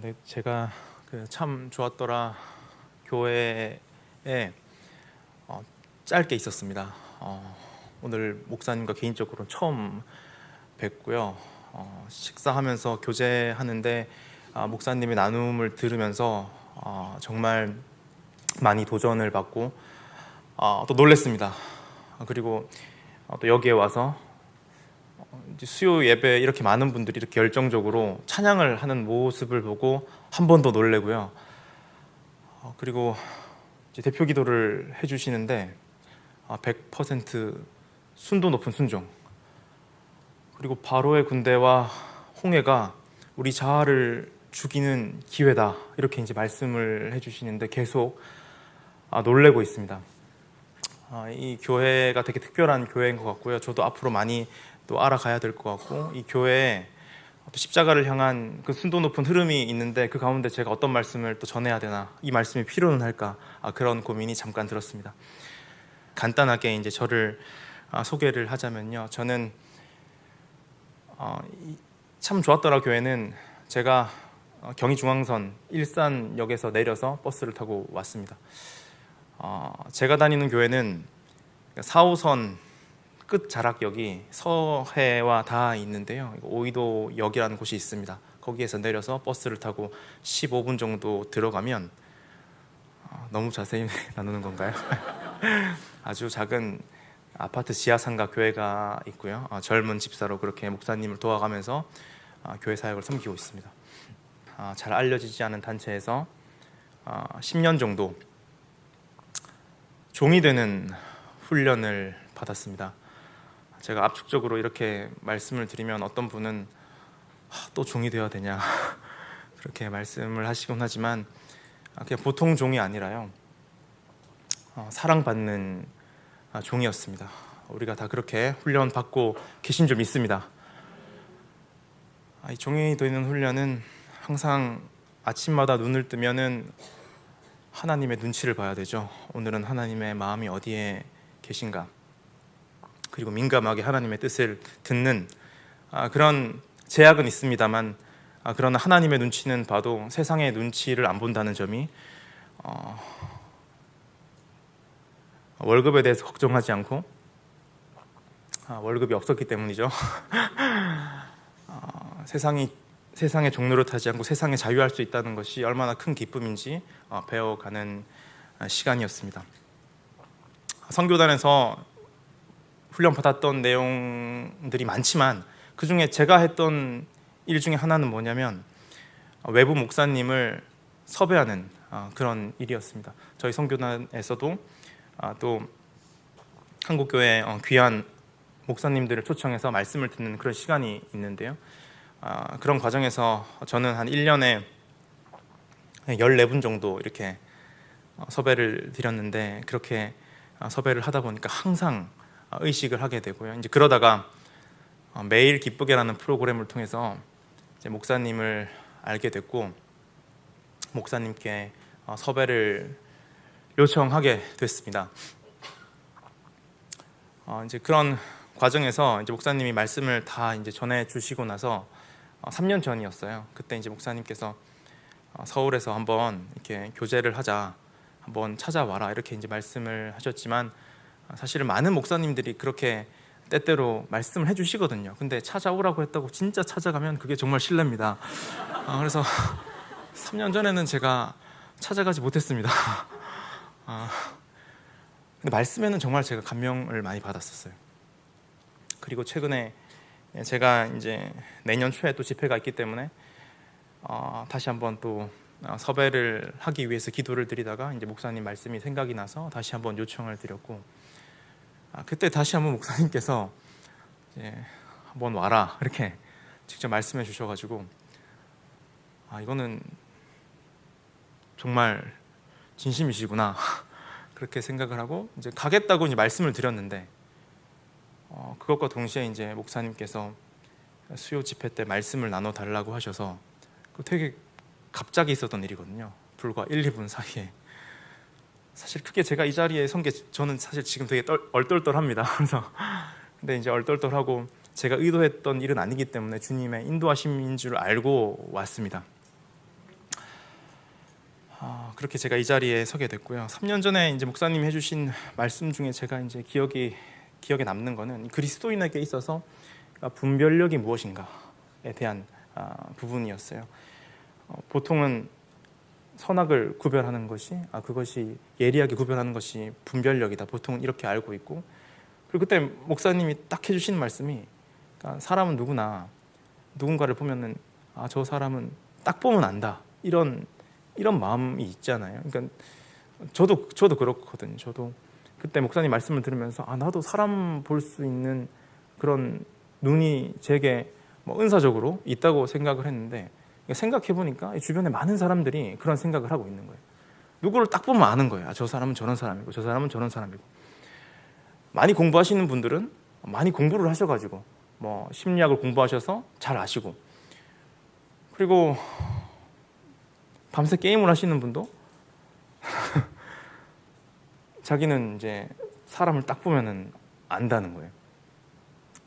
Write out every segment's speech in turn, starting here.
네, 제가 참 좋았더라 교회에 짧게 있었습니다. 오늘 목사님과 개인적으로 처음 뵙고요. 식사하면서 교제하는데 목사님의 나눔을 들으면서 정말 많이 도전을 받고 또 놀랬습니다. 그리고 또 여기에 와서 이제 수요 예배 이렇게 많은 분들이 이렇게 열정적으로 찬양을 하는 모습을 보고 한 번 더 놀래고요. 그리고 이제 대표 기도를 해주시는데 100% 순도 높은 순종, 그리고 바로의 군대와 홍해가 우리 자아를 죽이는 기회다, 이렇게 이제 말씀을 해주시는데 계속 놀래고 있습니다. 이 교회가 되게 특별한 교회인 것 같고요. 저도 앞으로 많이 또 알아가야 될 것 같고, 이 교회에 또 십자가를 향한 그 순도 높은 흐름이 있는데 그 가운데 제가 어떤 말씀을 또 전해야 되나, 이 말씀이 필요는 할까, 그런 고민이 잠깐 들었습니다. 간단하게 이제 저를 소개를 하자면요, 저는 참 좋았더라 교회는 제가 경의중앙선 일산역에서 내려서 버스를 타고 왔습니다. 제가 다니는 교회는 4호선 끝 자락역이 서해와 다 있는데요, 오이도역이라는 곳이 있습니다. 거기에서 내려서 버스를 타고 15분 정도 들어가면, 너무 자세히 나누는 건가요? 아주 작은 아파트 지하상가 교회가 있고요. 젊은 집사로 그렇게 목사님을 도와가면서 교회 사역을 섬기고 있습니다. 잘 알려지지 않은 단체에서 10년 정도 종이 되는 훈련을 받았습니다. 제가 압축적으로 이렇게 말씀을 드리면 어떤 분은 또 종이 되어야 되냐 그렇게 말씀을 하시곤 하지만, 그냥 보통 종이 아니라요, 사랑받는 종이었습니다. 우리가 다 그렇게 훈련 받고 계신 줄 믿습니다. 이 종이 되는 훈련은 항상 아침마다 눈을 뜨면은 하나님의 눈치를 봐야 되죠. 오늘은 하나님의 마음이 어디에 계신가, 그리고 민감하게 하나님의 뜻을 듣는 그런 제약은 있습니다만, 그러나 하나님의 눈치는 봐도 세상의 눈치를 안 본다는 점이 월급에 대해서 걱정하지 않고, 월급이 없었기 때문이죠. 세상의 종로를 타지 않고 세상에 자유할 수 있다는 것이 얼마나 큰 기쁨인지 배워가는 시간이었습니다. 선교단에서 훈련 받았던 내용들이 많지만 그 중에 제가 했던 일 중에 하나는 뭐냐면 외부 목사님을 섭외하는 그런 일이었습니다. 저희 선교단에서도 또 한국교회 귀한 목사님들을 초청해서 말씀을 듣는 그런 시간이 있는데요, 그런 과정에서 저는 한 1년에 14분 정도 이렇게 섭외를 드렸는데, 그렇게 섭외를 하다 보니까 항상 의식을 하게 되고요. 이제 그러다가 매일 기쁘게라는 프로그램을 통해서 이제 목사님을 알게 됐고, 목사님께 섭외를 요청하게 됐습니다. 이제 그런 과정에서 이제 목사님이 말씀을 다 이제 전해 주시고 나서 3년 전이었어요. 그때 이제 목사님께서 서울에서 한번 이렇게 교제를 하자, 한번 찾아와라, 이렇게 이제 말씀을 하셨지만, 사실은 많은 목사님들이 그렇게 때때로 말씀을 해주시거든요. 근데 찾아오라고 했다고 진짜 찾아가면 그게 정말 실례입니다. 그래서 3년 전에는 제가 찾아가지 못했습니다. 근데 말씀에는 정말 제가 감명을 많이 받았었어요. 그리고 최근에 제가 이제 내년 초에 또 집회가 있기 때문에 다시 한번 또 섭외를 하기 위해서 기도를 드리다가 이제 목사님 말씀이 생각이 나서 다시 한번 요청을 드렸고, 그때 다시 한번 목사님께서 이제 한번 와라, 이렇게 직접 말씀해 주셔가지고, 이거는 정말 진심이시구나 그렇게 생각을 하고 이제 가겠다고 이제 말씀을 드렸는데, 그것과 동시에 이제 목사님께서 수요 집회 때 말씀을 나눠 달라고 하셔서, 되게 갑자기 있었던 일이거든요. 불과 1, 2분 사이에. 사실 크게 제가 이 자리에 선 게 저는 사실 지금 되게 얼떨떨합니다. 그래서 근데 이제 얼떨떨하고 제가 의도했던 일은 아니기 때문에 주님의 인도하심인 줄 알고 왔습니다. 그렇게 제가 이 자리에 서게 됐고요. 3년 전에 이제 목사님이 해주신 말씀 중에 제가 이제 기억에 남는 거는 그리스도인에게 있어서 분별력이 무엇인가에 대한 부분이었어요. 보통은 선악을 구별하는 것이 그것이 예리하게 구별하는 것이 분별력이다. 보통은 이렇게 알고 있고, 그리고 그때 목사님이 딱 해주신 말씀이 사람은 누구나 누군가를 보면은 저 사람은 딱 보면 안다, 이런 마음이 있잖아요. 그러니까 저도 그렇거든요. 저도 그때 목사님 말씀을 들으면서 나도 사람 볼 수 있는 그런 눈이 제게 은사적으로 있다고 생각을 했는데, 생각해 보니까 주변에 많은 사람들이 그런 생각을 하고 있는 거예요. 누구를 딱 보면 아는 거예요. 저 사람은 저런 사람이고 저 사람은 저런 사람이고. 많이 공부하시는 분들은 많이 공부를 하셔가지고 심리학을 공부하셔서 잘 아시고, 그리고 밤새 게임을 하시는 분도 자기는 이제 사람을 딱 보면은 안다는 거예요.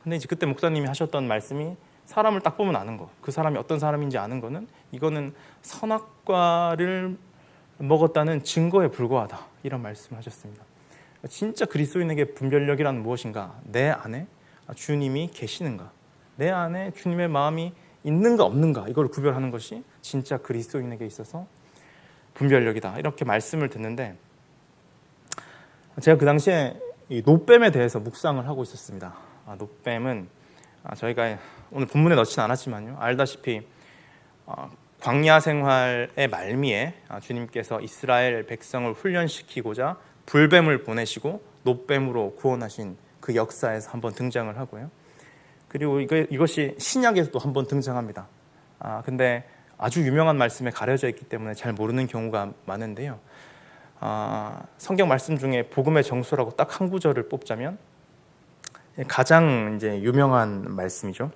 근데 이제 그때 목사님이 하셨던 말씀이 사람을 딱 보면 아는 거, 그 사람이 어떤 사람인지 아는 거는 이거는 선악과를 먹었다는 증거에 불과하다, 이런 말씀을 하셨습니다. 진짜 그리스도인에게 분별력이란 무엇인가? 내 안에 주님이 계시는가? 내 안에 주님의 마음이 있는가 없는가? 이걸 구별하는 것이 진짜 그리스도인에게 있어서 분별력이다, 이렇게 말씀을 듣는데, 제가 그 당시에 이 노뱀에 대해서 묵상을 하고 있었습니다. 노뱀은 저희가 오늘 본문에 넣지는 않았지만요, 알다시피 광야 생활의 말미에 주님께서 이스라엘 백성을 훈련시키고자 불뱀을 보내시고 노뱀으로 구원하신 그 역사에서 한번 등장을 하고요. 그리고 이것이 신약에서도 한번 등장합니다. 근데 아주 유명한 말씀에 가려져 있기 때문에 잘 모르는 경우가 많은데요. 성경 말씀 중에 복음의 정수라고 딱 한 구절을 뽑자면 가장 이제 유명한 말씀이죠.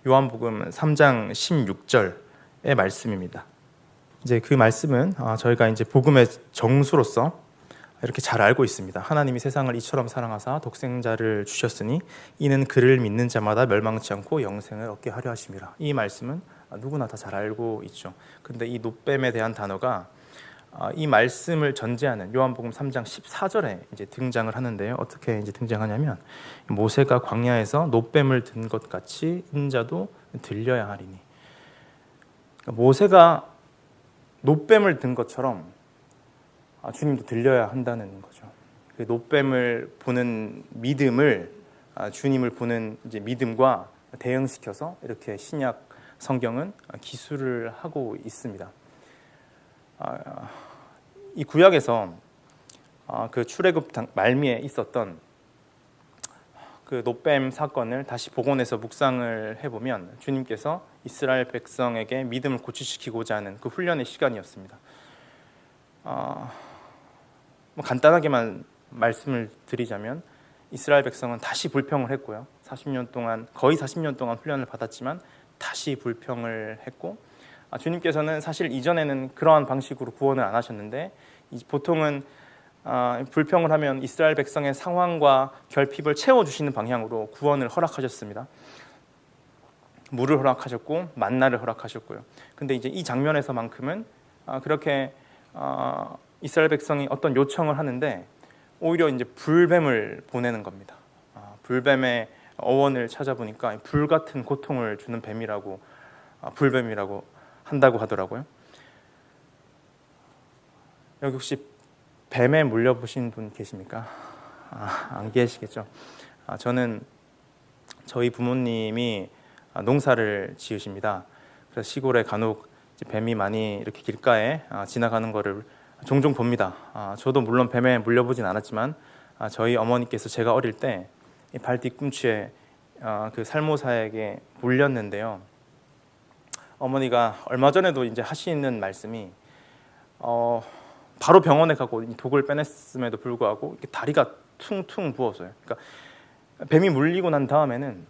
요한복음 3장 16절의 말씀입니다. 이제 그 말씀은 저희가 이제 복음의 정수로서 이렇게 잘 알고 있습니다. 하나님이 세상을 이처럼 사랑하사 독생자를 주셨으니 이는 그를 믿는 자마다 멸망치 않고 영생을 얻게 하려 하심이라. 이 말씀은 누구나 다 잘 알고 있죠. 근데 이 노뱀에 대한 단어가 이 말씀을 전제하는 요한복음 3장 14절에 이제 등장을 하는데요. 어떻게 이제 등장하냐면, 모세가 광야에서 노뱀을 든 것 같이 인자도 들려야 하리니. 그러니까 모세가 노뱀을 든 것처럼 주님도 들려야 한다는 거죠. 그 노뱀을 보는 믿음을 주님을 보는 이제 믿음과 대응시켜서 이렇게 신약 성경은 기술을 하고 있습니다. 이 구약에서 그 출애굽 말미에 있었던 그 노뱀 사건을 다시 복원해서 묵상을 해보면 주님께서 이스라엘 백성에게 믿음을 고취시키고자 하는 그 훈련의 시간이었습니다. 간단하게만 말씀을 드리자면 이스라엘 백성은 다시 불평을 했고요. 40년 동안 거의 40년 동안 훈련을 받았지만 다시 불평을 했고, 주님께서는 사실 이전에는 그러한 방식으로 구원을 안 하셨는데 보통은 불평을 하면 이스라엘 백성의 상황과 결핍을 채워주시는 방향으로 구원을 허락하셨습니다. 물을 허락하셨고 만나를 허락하셨고요. 근데 이제 이 장면에서만큼은 그렇게 이스라엘 백성이 어떤 요청을 하는데 오히려 이제 불뱀을 보내는 겁니다. 불뱀의 어원을 찾아보니까 불같은 고통을 주는 뱀이라고, 불뱀이라고 한다고 하더라고요. 여기 혹시 뱀에 물려보신 분 계십니까? 안 계시겠죠. 저는 저희 부모님이 농사를 지으십니다. 그래서 시골에 간혹 뱀이 많이 이렇게 길가에 지나가는 거를 종종 봅니다. 저도 물론 뱀에 물려보진 않았지만 저희 어머니께서 제가 어릴 때 발 뒤꿈치에 그 살모사에게 물렸는데요. 어머니가 얼마 전에도 이제 하시는 말씀이 바로 병원에 가고 독을 빼냈음에도 불구하고 다리가 퉁퉁 부어서요. 그러니까 뱀이 물리고 난 다음에는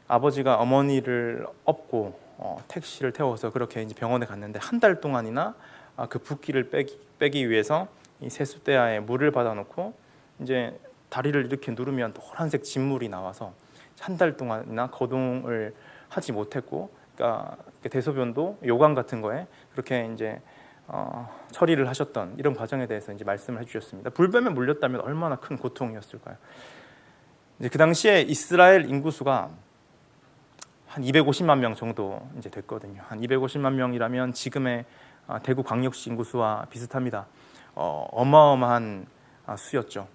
아버지가 어머니를 업고 택시를 태워서 그렇게 이제 병원에 갔는데 한 달 동안이나 그 붓기를 빼기 위해서 이 세숫대야에 물을 받아놓고 이제 다리를 이렇게 누르면 노란색 진물이 나와서 한 달 동안이나 거동을 하지 못했고, 그러니까 대소변도 요강 같은 거에 그렇게 이제 처리를 하셨던 이런 과정에 대해서 이제 말씀을 해주셨습니다. 불뱀에 물렸다면 얼마나 큰 고통이었을까요? 이제 그 당시에 이스라엘 인구수가 한 250만 명 정도 이제 됐거든요. 한 250만 명이라면 지금의 대구 광역시 인구수와 비슷합니다. 어마어마한 수였죠.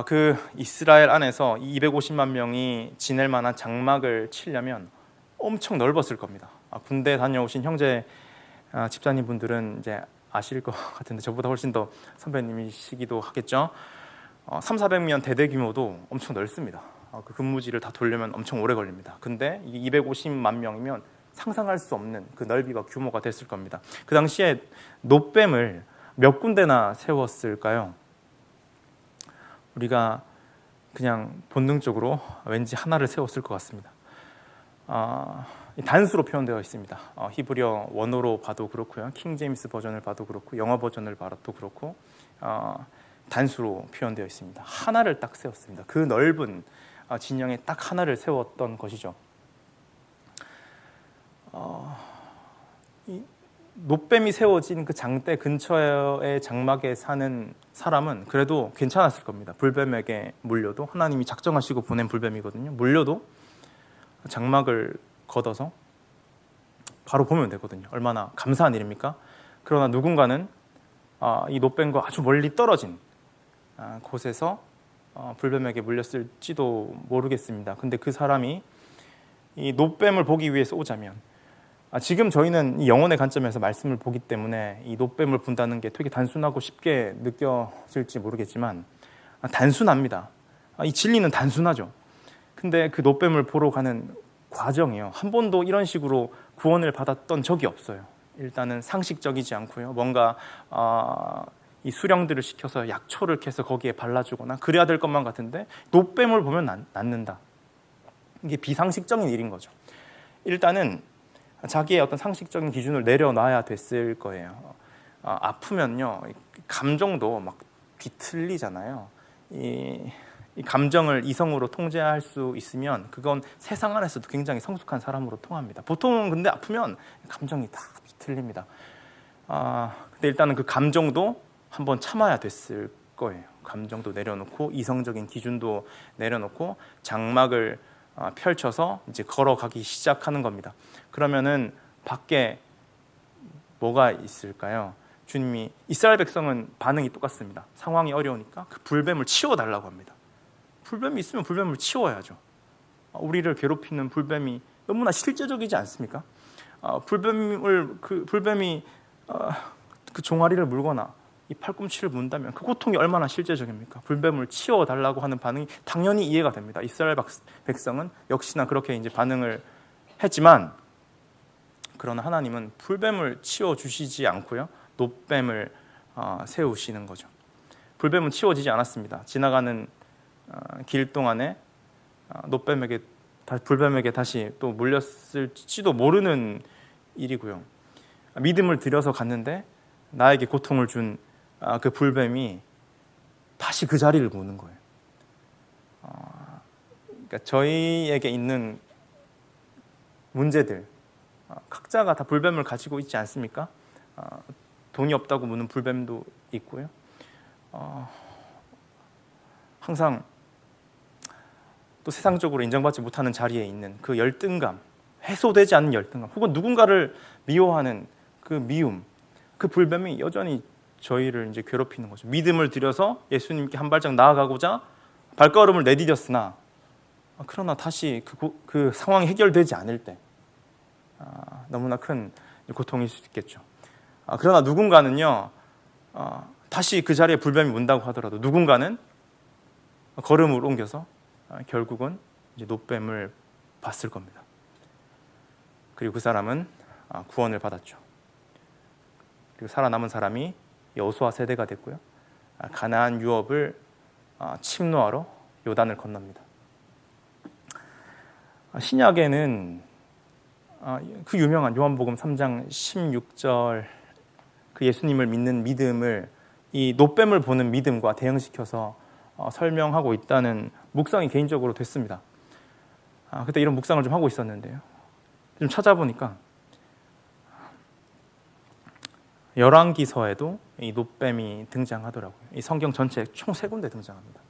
그 이스라엘 안에서 이 250만 명이 지낼 만한 장막을 치려면 엄청 넓었을 겁니다. 군대 다녀오신 형제 집사님 분들은 이제 아실 것 같은데 저보다 훨씬 더 선배님이시기도 하겠죠. 300~400면 대대 규모도 엄청 넓습니다. 그 근무지를 다 돌려면 엄청 오래 걸립니다. 근데 이게 250만 명이면 상상할 수 없는 그 넓이와 규모가 됐을 겁니다. 그 당시에 노뱀을 몇 군데나 세웠을까요? 우리가 그냥 본능적으로 왠지 하나를 세웠을 것 같습니다. 단수로 표현되어 있습니다. 히브리어 원어로 봐도 그렇고요, 킹 제임스 버전을 봐도 그렇고, 영어 버전을 봐도 그렇고, 단수로 표현되어 있습니다. 하나를 딱 세웠습니다. 그 넓은 진영에 딱 하나를 세웠던 것이죠. 이 노뱀이 세워진 그 장대 근처의 장막에 사는 사람은 그래도 괜찮았을 겁니다. 불뱀에게 물려도, 하나님이 작정하시고 보낸 불뱀이거든요. 물려도 장막을 걷어서 바로 보면 되거든요. 얼마나 감사한 일입니까? 그러나 누군가는 이 노뱀과 아주 멀리 떨어진 곳에서 불뱀에게 물렸을지도 모르겠습니다. 근데 그 사람이 이 노뱀을 보기 위해서 오자면, 지금 저희는 이 영혼의 관점에서 말씀을 보기 때문에 이 노뱀을 본다는 게 되게 단순하고 쉽게 느껴질지 모르겠지만 단순합니다. 이 진리는 단순하죠. 근데 그 노뱀을 보러 가는 과정이요, 한 번도 이런 식으로 구원을 받았던 적이 없어요. 일단은 상식적이지 않고요, 뭔가 이 수령들을 시켜서 약초를 캐서 거기에 발라주거나 그래야 될 것만 같은데 노뱀을 보면 낫는다. 이게 비상식적인 일인 거죠. 일단은 자기의 어떤 상식적인 기준을 내려놔야 됐을 거예요. 아프면요, 감정도 막 뒤틀리잖아요. 이 감정을 이성으로 통제할 수 있으면 그건 세상 안에서도 굉장히 성숙한 사람으로 통합니다. 보통은 근데 아프면 감정이 다 뒤틀립니다. 근데 일단은 그 감정도 한번 참아야 됐을 거예요. 감정도 내려놓고 이성적인 기준도 내려놓고 장막을 펼쳐서 이제 걸어가기 시작하는 겁니다. 그러면은 밖에 뭐가 있을까요? 주님이, 이스라엘 백성은 반응이 똑같습니다. 상황이 어려우니까 그 불뱀을 치워달라고 합니다. 불뱀이 있으면 불뱀을 치워야죠. 우리를 괴롭히는 불뱀이 너무나 실제적이지 않습니까? 불뱀이 그 종아리를 물거나 이 팔꿈치를 문다면 그 고통이 얼마나 실제적입니까? 불뱀을 치워달라고 하는 반응이 당연히 이해가 됩니다. 이스라엘 백성은 역시나 그렇게 이제 반응을 했지만, 그러나 하나님은 불뱀을 치워주시지 않고요, 노뱀을 세우시는 거죠. 불뱀은 치워지지 않았습니다. 지나가는 길 동안에 불뱀에게 다시 또 물렸을지도 모르는 일이고요. 믿음을 들여서 갔는데 나에게 고통을 준 그 불뱀이 다시 그 자리를 무는 거예요. 그러니까 저희에게 있는 문제들, 각자가 다 불뱀을 가지고 있지 않습니까? 돈이 없다고 무는 불뱀도 있고요. 항상 또 세상적으로 인정받지 못하는 자리에 있는 그 열등감, 해소되지 않는 열등감, 혹은 누군가를 미워하는 그 미움, 그 불뱀이 여전히 저희를 이제 괴롭히는 거죠. 믿음을 들여서 예수님께 한 발짝 나아가고자 발걸음을 내디뎠으나, 그러나 다시 그 상황이 해결되지 않을 때 너무나 큰 고통일 수 있겠죠. 그러나 누군가는요, 다시 그 자리에 불뱀이 문다고 하더라도 누군가는 걸음을 옮겨서 결국은 이제 노뱀을 봤을 겁니다. 그리고 그 사람은 구원을 받았죠. 그리고 살아남은 사람이 여호수아 세대가 됐고요, 가나안 유업을 침노하러 요단을 건넙니다. 신약에는 그 유명한 요한복음 3장 16절 그 예수님을 믿는 믿음을 이 노뱀을 보는 믿음과 대응시켜서 설명하고 있다는 묵상이 개인적으로 됐습니다. 그때 이런 묵상을 좀 하고 있었는데요, 좀 찾아보니까 열왕기서에도 이 놋뱀이 등장하더라고요. 이 성경 전체에 총 3군데 등장합니다.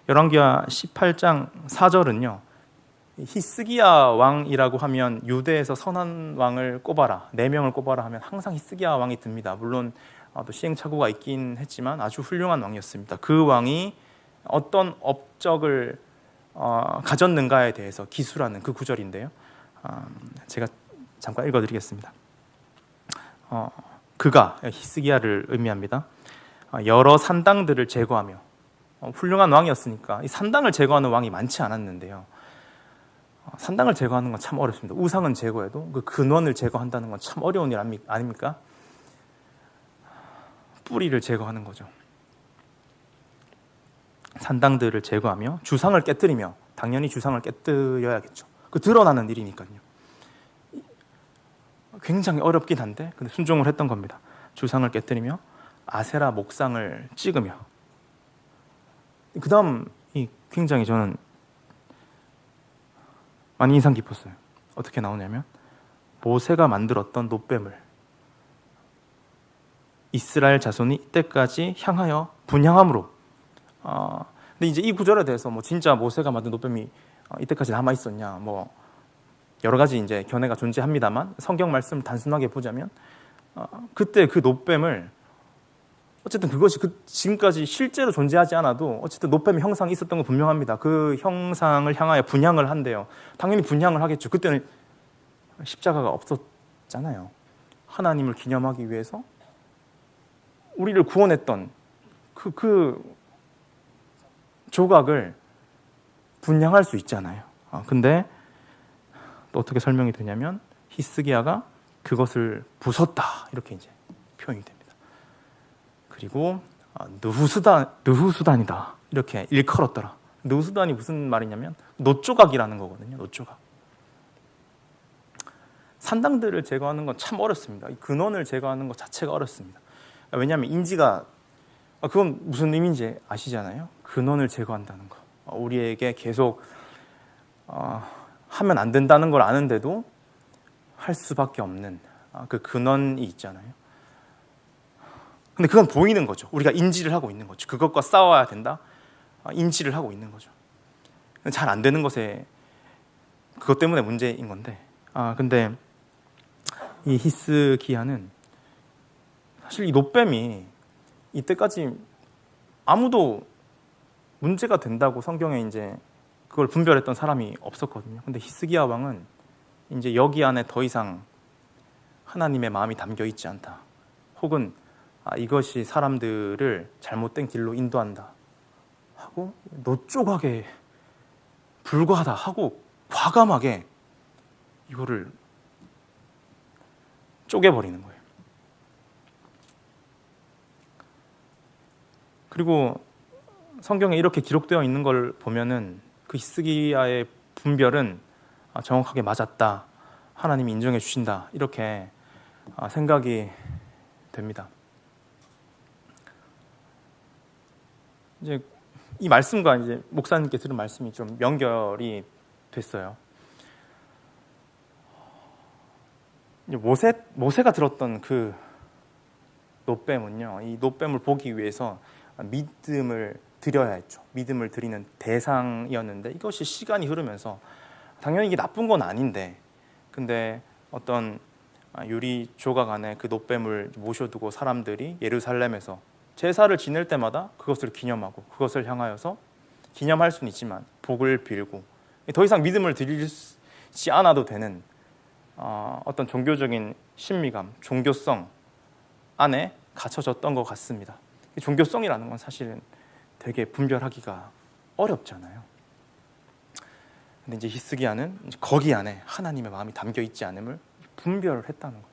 열왕기하 18장 4절은요. 히스기야 왕이라고 하면 유대에서 선한 왕을 꼽아라, 4명을 꼽아라 하면 항상 히스기야 왕이 듭니다. 물론 또 시행착오가 있긴 했지만 아주 훌륭한 왕이었습니다. 그 왕이 어떤 업적을 가졌는가에 대해서 기술하는 그 구절인데요. 제가 잠깐 읽어드리겠습니다. 그가 히스기야를 의미합니다. 여러 산당들을 제거하며, 훌륭한 왕이었으니까 이 산당을 제거하는 왕이 많지 않았는데요. 산당을 제거하는 건 참 어렵습니다. 우상은 제거해도 그 근원을 제거한다는 건 참 어려운 일 아닙니까? 뿌리를 제거하는 거죠. 산당들을 제거하며 주상을 깨뜨리며, 당연히 주상을 깨뜨려야겠죠. 그 드러나는 일이니까요. 굉장히 어렵긴 한데 근데 순종을 했던 겁니다. 주상을 깨뜨리며 아세라 목상을 찍으며. 그 다음 이 굉장히 저는 많이 인상 깊었어요. 어떻게 나오냐면 모세가 만들었던 놋뱀을 이스라엘 자손이 이때까지 향하여 분향함으로. 근데 이제 이 구절에 대해서 진짜 모세가 만든 놋뱀이 이때까지 남아 있었냐, 여러 가지 이제 견해가 존재합니다만 성경 말씀을 단순하게 보자면 그때 그 놋뱀을 어쨌든 그것이 지금까지 실제로 존재하지 않아도 어쨌든 놋뱀의 형상이 있었던 건 분명합니다. 그 형상을 향하여 분향을 한대요. 당연히 분향을 하겠죠. 그때는 십자가가 없었잖아요. 하나님을 기념하기 위해서 우리를 구원했던 그 조각을 분향할 수 있잖아요. 근데 또 어떻게 설명이 되냐면 히스기야가 그것을 부쉈다, 이렇게 이제 표현이 됩니다. 그리고 느후수단이다, 이렇게 일컬었더라. 느후수단이 무슨 말이냐면 놋조각이라는 거거든요. 놋조각. 산당들을 제거하는 건 참 어렵습니다. 이 근원을 제거하는 것 자체가 어렵습니다. 왜냐하면 인지가, 그건 무슨 의미인지 아시잖아요. 근원을 제거한다는 거. 우리에게 계속 하면 안 된다는 걸 아는데도 할 수밖에 없는 그 근원이 있잖아요. 근데 그건 보이는 거죠. 우리가 인지를 하고 있는 거죠. 그것과 싸워야 된다, 인지를 하고 있는 거죠. 잘 안 되는 것에 그것 때문에 문제인 건데, 근데 이 히스기야는 사실 이 놋뱀이 이때까지 아무도 문제가 된다고 성경에 이제 그걸 분별했던 사람이 없었거든요. 근데 히스기야 왕은 이제 여기 안에 더 이상 하나님의 마음이 담겨 있지 않다, 혹은 이것이 사람들을 잘못된 길로 인도한다 하고 놋조각에 불과하다 하고 과감하게 이거를 쪼개버리는 거예요. 그리고 성경에 이렇게 기록되어 있는 걸 보면은 그 히스기야의 분별은 정확하게 맞았다, 하나님이 인정해 주신다, 이렇게 생각이 됩니다. 이제 이 말씀과 이제 목사님께 들은 말씀이 좀 연결이 됐어요. 모세가 들었던 그 놋뱀은요, 이 놋뱀을 보기 위해서 믿음을 드려야 했죠. 믿음을 드리는 대상이었는데 이것이 시간이 흐르면서 당연히 이게 나쁜 건 아닌데, 근데 어떤 유리 조각 안에 그 놋뱀을 모셔두고 사람들이 예루살렘에서 제사를 지낼 때마다 그것을 기념하고 그것을 향하여서 기념할 수는 있지만 복을 빌고 더 이상 믿음을 드리지 않아도 되는 어떤 종교적인 신미감, 종교성 안에 갇혀졌던 것 같습니다. 종교성이라는 건 사실은 되게 분별하기가 어렵잖아요. 근데 이제 히스기야는 거기 안에 하나님의 마음이 담겨 있지 않음을 분별을 했다는 거예요.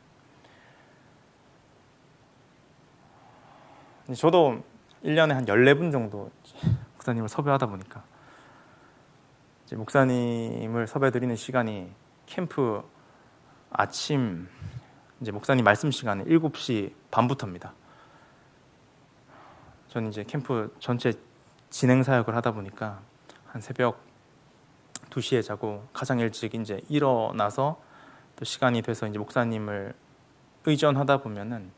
저도 1년에 한 14분 정도 목사님을 섭외하다 보니까 이제 목사님을 섭외드리는 시간이 캠프 아침 이제 목사님 말씀 시간에 7시 반부터입니다. 저는 이제 캠프 전체 진행 사역을 하다 보니까 한 새벽 2시에 자고 가장 일찍 이제 일어나서 또 시간이 돼서 이제 목사님을 의존하다 보면은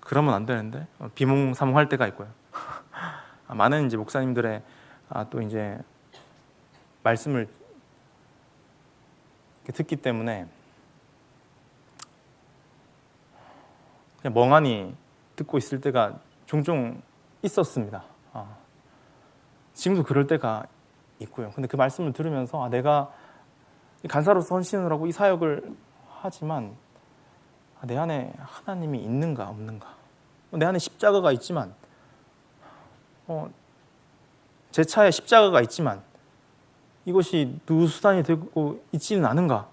그러면 안 되는데 비몽사몽할 때가 있고요. 많은 이제 목사님들의 또 이제 말씀을 듣기 때문에 그냥 멍하니 듣고 있을 때가 종종 있었습니다. 지금도 그럴 때가 있고요. 근데 그 말씀을 들으면서 내가 간사로서 헌신을 하고 이 사역을 하지만 내 안에 하나님이 있는가 없는가, 내 안에 십자가가 있지만 제 차에 십자가가 있지만 이것이 누수단이 되고 있지는 않은가,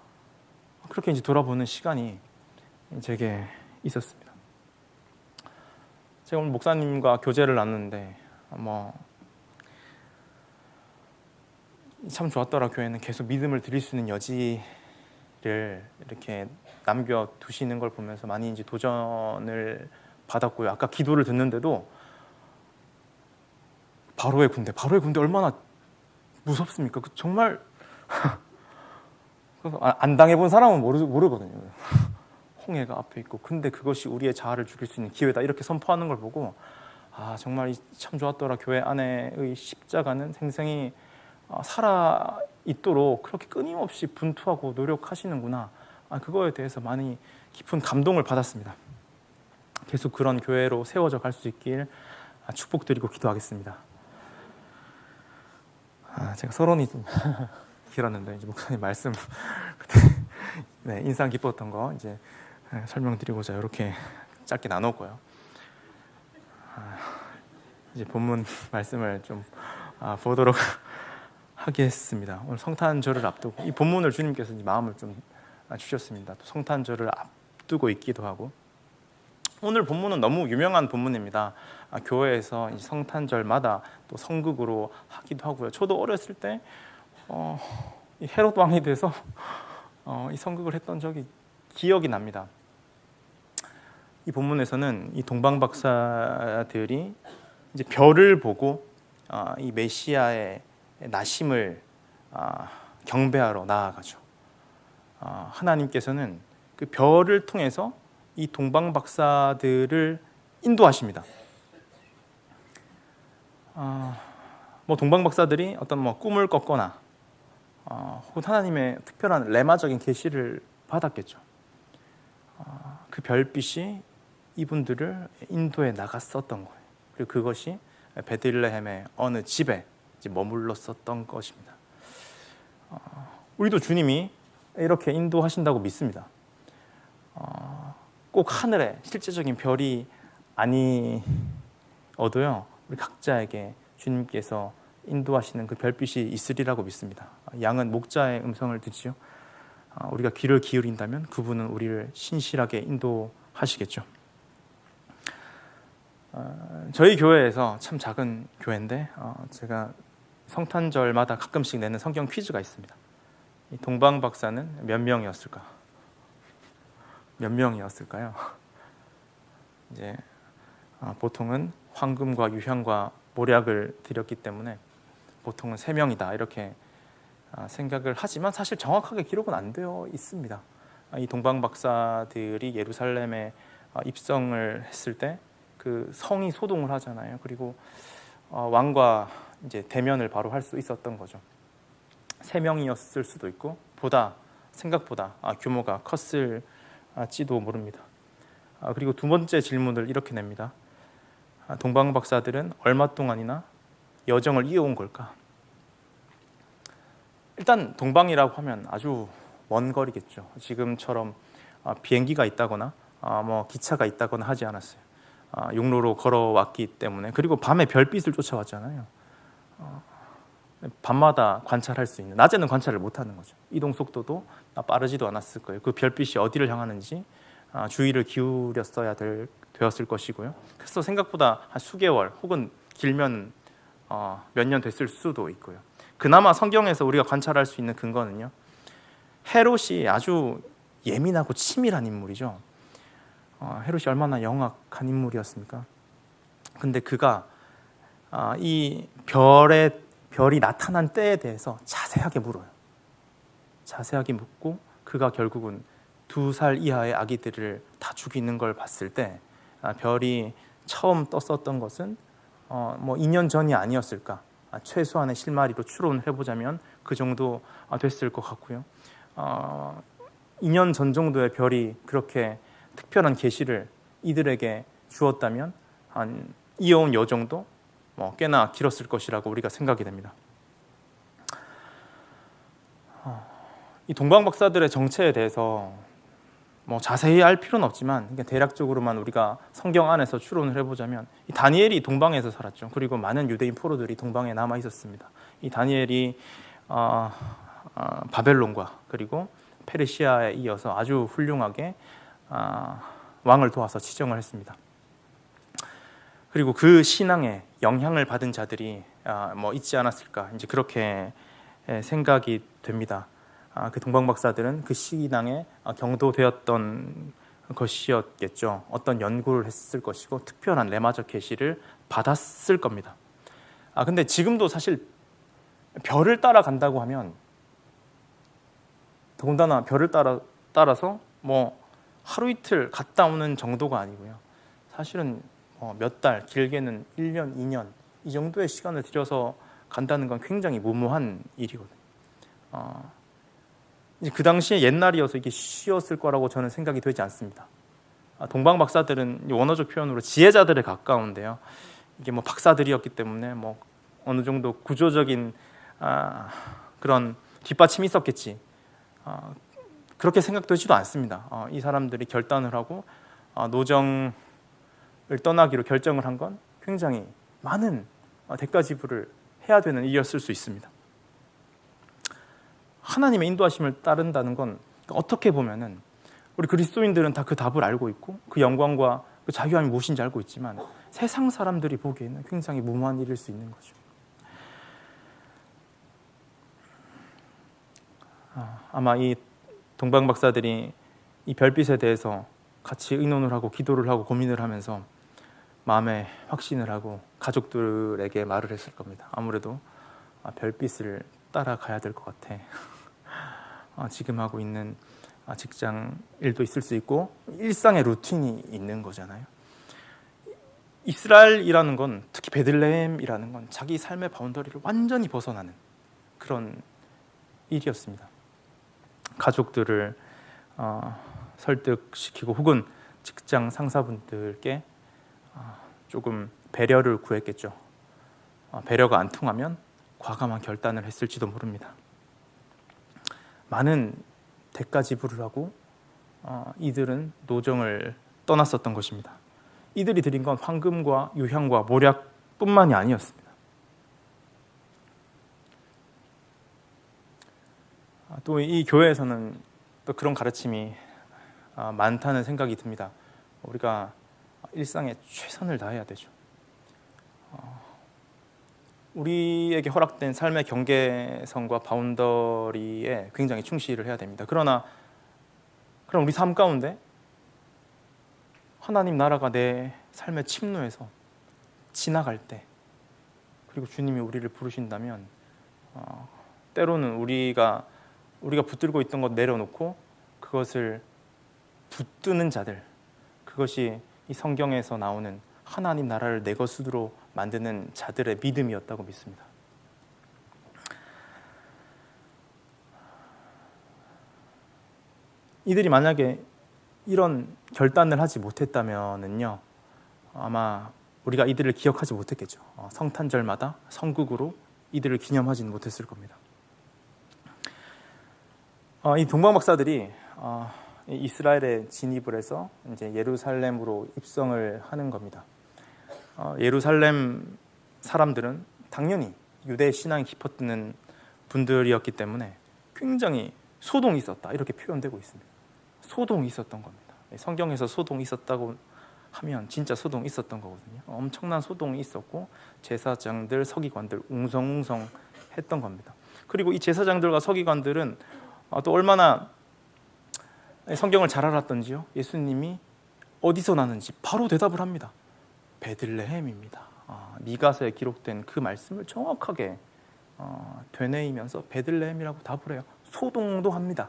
그렇게 이제 돌아보는 시간이 제게 있었습니다. 제가 오늘 목사님과 교제를 나누는데 참 좋았더라, 교회는 계속 믿음을 드릴 수 있는 여지를 이렇게 남겨두시는 걸 보면서 많이 이제 도전을 받았고요. 아까 기도를 듣는데도 바로의 군대 얼마나 무섭습니까? 정말 안 당해본 사람은 모르거든요. 홍해가 앞에 있고, 근데 그것이 우리의 자아를 죽일 수 있는 기회다, 이렇게 선포하는 걸 보고 정말 참 좋았더라, 교회 안에의 십자가는 생생히 살아 있도록 그렇게 끊임없이 분투하고 노력하시는구나, 그거에 대해서 많이 깊은 감동을 받았습니다. 계속 그런 교회로 세워져 갈 수 있길 축복드리고 기도하겠습니다. 제가 서론이 좀 길었는데 이제 목사님 말씀 네, 인상 깊었던 거 이제 설명드리고자 이렇게 짧게 나눴고요. 이제 본문 말씀을 좀 보도록 하겠습니다. 오늘 성탄절을 앞두고 이 본문을 주님께서 이제 마음을 좀 주셨습니다. 또 성탄절을 앞두고 있기도 하고, 오늘 본문은 너무 유명한 본문입니다. 교회에서 이 성탄절마다 또 성극으로 하기도 하고요. 저도 어렸을 때 이 헤롯 왕이 돼서 이 성극을 했던 적이 기억이 납니다. 이 본문에서는 이 동방 박사들이 이제 별을 보고 이 메시아의 나심을 경배하러 나아가죠. 하나님께서는 그 별을 통해서 이 동방 박사들을 인도하십니다. 동방 박사들이 어떤 꿈을 꿨거나 혹은 하나님의 특별한 레마적인 계시를 받았겠죠. 그 별빛이 이분들을 인도에 나갔었던 거예요. 그리고 그것이 베들레헴의 어느 집에 이제 머물렀었던 것입니다. 우리도 주님이 이렇게 인도하신다고 믿습니다. 꼭 하늘에 실제적인 별이 아니어도요, 우리 각자에게 주님께서 인도하시는 그 별빛이 있으리라고 믿습니다. 양은 목자의 음성을 듣지요. 우리가 귀를 기울인다면 그분은 우리를 신실하게 인도하시겠죠. 저희 교회에서 참 작은 교회인데 제가 성탄절마다 가끔씩 내는 성경 퀴즈가 있습니다. 이 동방 박사는 몇 명이었을까? 몇 명이었을까요? 이제 보통은 황금과 유향과 모략을 드렸기 때문에 보통은 3명이다 이렇게 생각을 하지만 사실 정확하게 기록은 안 되어 있습니다. 이 동방 박사들이 예루살렘에 입성을 했을 때 그 성이 소동을 하잖아요. 그리고 왕과 이제 대면을 바로 할 수 있었던 거죠. 3명이었을 수도 있고 생각보다 규모가 컸을지도 모릅니다. 그리고 두 번째 질문을 이렇게 냅니다. 동방 박사들은 얼마 동안이나 여정을 이어온 걸까? 일단 동방이라고 하면 아주 먼 거리겠죠. 지금처럼 비행기가 있다거나 기차가 있다거나 하지 않았어요. 육로로 걸어왔기 때문에, 그리고 밤에 별빛을 쫓아왔잖아요. 밤마다 관찰할 수 있는, 낮에는 관찰을 못하는 거죠. 이동 속도도 빠르지도 않았을 거예요. 그 별빛이 어디를 향하는지 주의를 기울였어야 되었을 것이고요. 그래서 생각보다 한 수개월 혹은 길면 몇 년 됐을 수도 있고요. 그나마 성경에서 우리가 관찰할 수 있는 근거는요, 헤롯이 아주 예민하고 치밀한 인물이죠. 헤롯이 얼마나 영악한 인물이었습니까? 근데 그가 이 별이 나타난 때에 대해서 자세하게 물어요. 자세하게 묻고 그가 결국은 2살 이하의 아기들을 다 죽이는 걸 봤을 때 별이 처음 떴었던 것은 뭐 2년 전이 아니었을까. 최소한의 실마리로 추론을 해보자면 그 정도 됐을 것 같고요. 2년 전 정도의 별이 그렇게 특별한 계시를 이들에게 주었다면 한 이어온 여정도 꽤나 길었을 것이라고 우리가 생각이 됩니다. 이 동방 박사들의 정체에 대해서 자세히 알 필요는 없지만 대략적으로만 우리가 성경 안에서 추론을 해보자면 이 다니엘이 동방에서 살았죠. 그리고 많은 유대인 포로들이 동방에 남아 있었습니다. 이 다니엘이 바벨론과 그리고 페르시아에 이어서 아주 훌륭하게 왕을 도와서 지정을 했습니다. 그리고 그 신앙에 영향을 받은 자들이 있지 않았을까, 이제 그렇게 생각이 됩니다. 그 동방 박사들은 그 신앙에 경도되었던 것이었겠죠. 어떤 연구를 했을 것이고 특별한 레마적 계시를 받았을 겁니다. 근데 지금도 사실 별을 따라간다고 하면, 더군다나 별을 따라서 하루 이틀 갔다 오는 정도가 아니고요. 사실은 몇 달, 길게는 1년, 2년 이 정도의 시간을 들여서 간다는 건 굉장히 무모한 일이거든요. 이제 그 당시에 옛날이어서 이게 쉬웠을 거라고 저는 생각이 되지 않습니다. 동방 박사들은 원어적 표현으로 지혜자들에 가까운데요. 이게 박사들이었기 때문에 어느 정도 구조적인 그런 뒷받침이 있었겠지. 그렇게 생각되지도 않습니다. 이 사람들이 결단을 하고 노정을 떠나기로 결정을 한 건 굉장히 많은 대가 지불을 해야 되는 일이었을 수 있습니다. 하나님의 인도하심을 따른다는 건 어떻게 보면은 우리 그리스도인들은 다 그 답을 알고 있고 그 영광과 그 자유함이 무엇인지 알고 있지만 세상 사람들이 보기에는 굉장히 무모한 일일 수 있는 거죠. 아마 이 동방 박사들이 이 별빛에 대해서 같이 의논을 하고 기도를 하고 고민을 하면서 마음에 확신을 하고 가족들에게 말을 했을 겁니다. 아무래도 별빛을 따라가야 될 것 같아. 지금 하고 있는 직장 일도 있을 수 있고 일상의 루틴이 있는 거잖아요. 이스라엘이라는 건, 특히 베들레헴이라는 건 자기 삶의 바운더리를 완전히 벗어나는 그런 일이었습니다. 가족들을 설득시키고 혹은 직장 상사분들께 조금 배려를 구했겠죠. 배려가 안 통하면 과감한 결단을 했을지도 모릅니다. 많은 대가 지불을 하고 이들은 노정을 떠났었던 것입니다. 이들이 드린 건 황금과 유향과 모략뿐만이 아니었습니다. 또 이 교회에서는 또 그런 가르침이 많다는 생각이 듭니다. 우리가 일상에 최선을 다해야 되죠. 우리에게 허락된 삶의 경계선과 바운더리에 굉장히 충실을 해야 됩니다. 그럼 우리 삶 가운데 하나님 나라가 내 삶의 침노에서 지나갈 때, 그리고 주님이 우리를 부르신다면 때로는 우리가 붙들고 있던 것 내려놓고 그것을 붙드는 자들, 그것이 이 성경에서 나오는 하나님 나라를 내 것으로 만드는 자들의 믿음이었다고 믿습니다. 이들이 만약에 이런 결단을 하지 못했다면은요, 아마 우리가 이들을 기억하지 못했겠죠. 성탄절마다 성국으로 이들을 기념하지는 못했을 겁니다. 이 동방 박사들이 이스라엘에 진입을 해서 이제 예루살렘으로 입성을 하는 겁니다. 예루살렘 사람들은 당연히 유대 신앙이 깊어드는 분들이었기 때문에 굉장히 소동이 있었다, 이렇게 표현되고 있습니다. 소동이 있었던 겁니다. 성경에서 소동이 있었다고 하면 진짜 소동이 있었던 거거든요. 엄청난 소동이 있었고 제사장들, 서기관들 웅성웅성 했던 겁니다. 그리고 이 제사장들과 서기관들은 또 얼마나 성경을 잘 알았던지요. 예수님이 어디서 나는지 바로 대답을 합니다. 베들레헴입니다. 미가서에 기록된 그 말씀을 정확하게 되뇌이면서 베들레헴이라고 답을 해요. 소동도 합니다.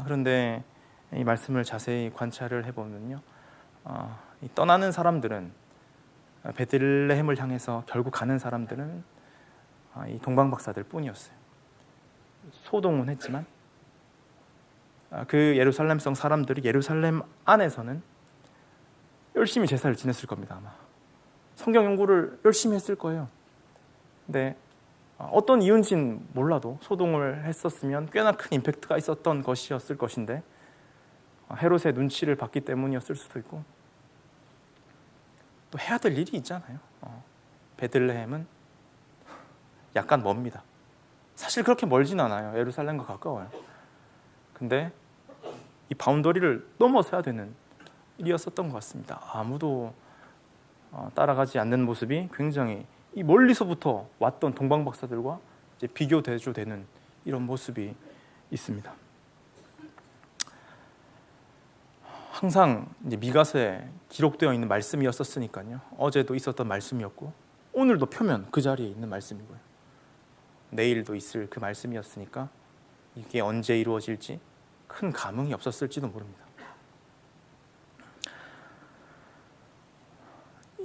그런데 이 말씀을 자세히 관찰을 해보면요, 이 떠나는 사람들은, 베들레헴을 향해서 결국 가는 사람들은 이 동방박사들 뿐이었어요. 소동은 했지만 그 예루살렘성 사람들이 예루살렘 안에서는 열심히 제사를 지냈을 겁니다. 아마 성경 연구를 열심히 했을 거예요. 근데 어떤 이유인지는 몰라도 소동을 했었으면 꽤나 큰 임팩트가 있었던 것이었을 것인데, 헤롯의 눈치를 봤기 때문이었을 수도 있고, 또 해야 될 일이 있잖아요. 베들레헴은 약간 멉니다. 사실 그렇게 멀진 않아요. 예루살렘과 가까워요. 근데 이 바운더리를 넘어서야 되는 일이었었던 것 같습니다. 아무도 따라가지 않는 모습이 굉장히 이 멀리서부터 왔던 동방박사들과 이제 비교 대조되는 이런 모습이 있습니다. 항상 이제 미가서에 기록되어 있는 말씀이었었으니까요. 어제도 있었던 말씀이었고 오늘도 표면 그 자리에 있는 말씀이고요. 내일도 있을 그 말씀이었으니까 이게 언제 이루어질지 큰 감흥이 없었을지도 모릅니다.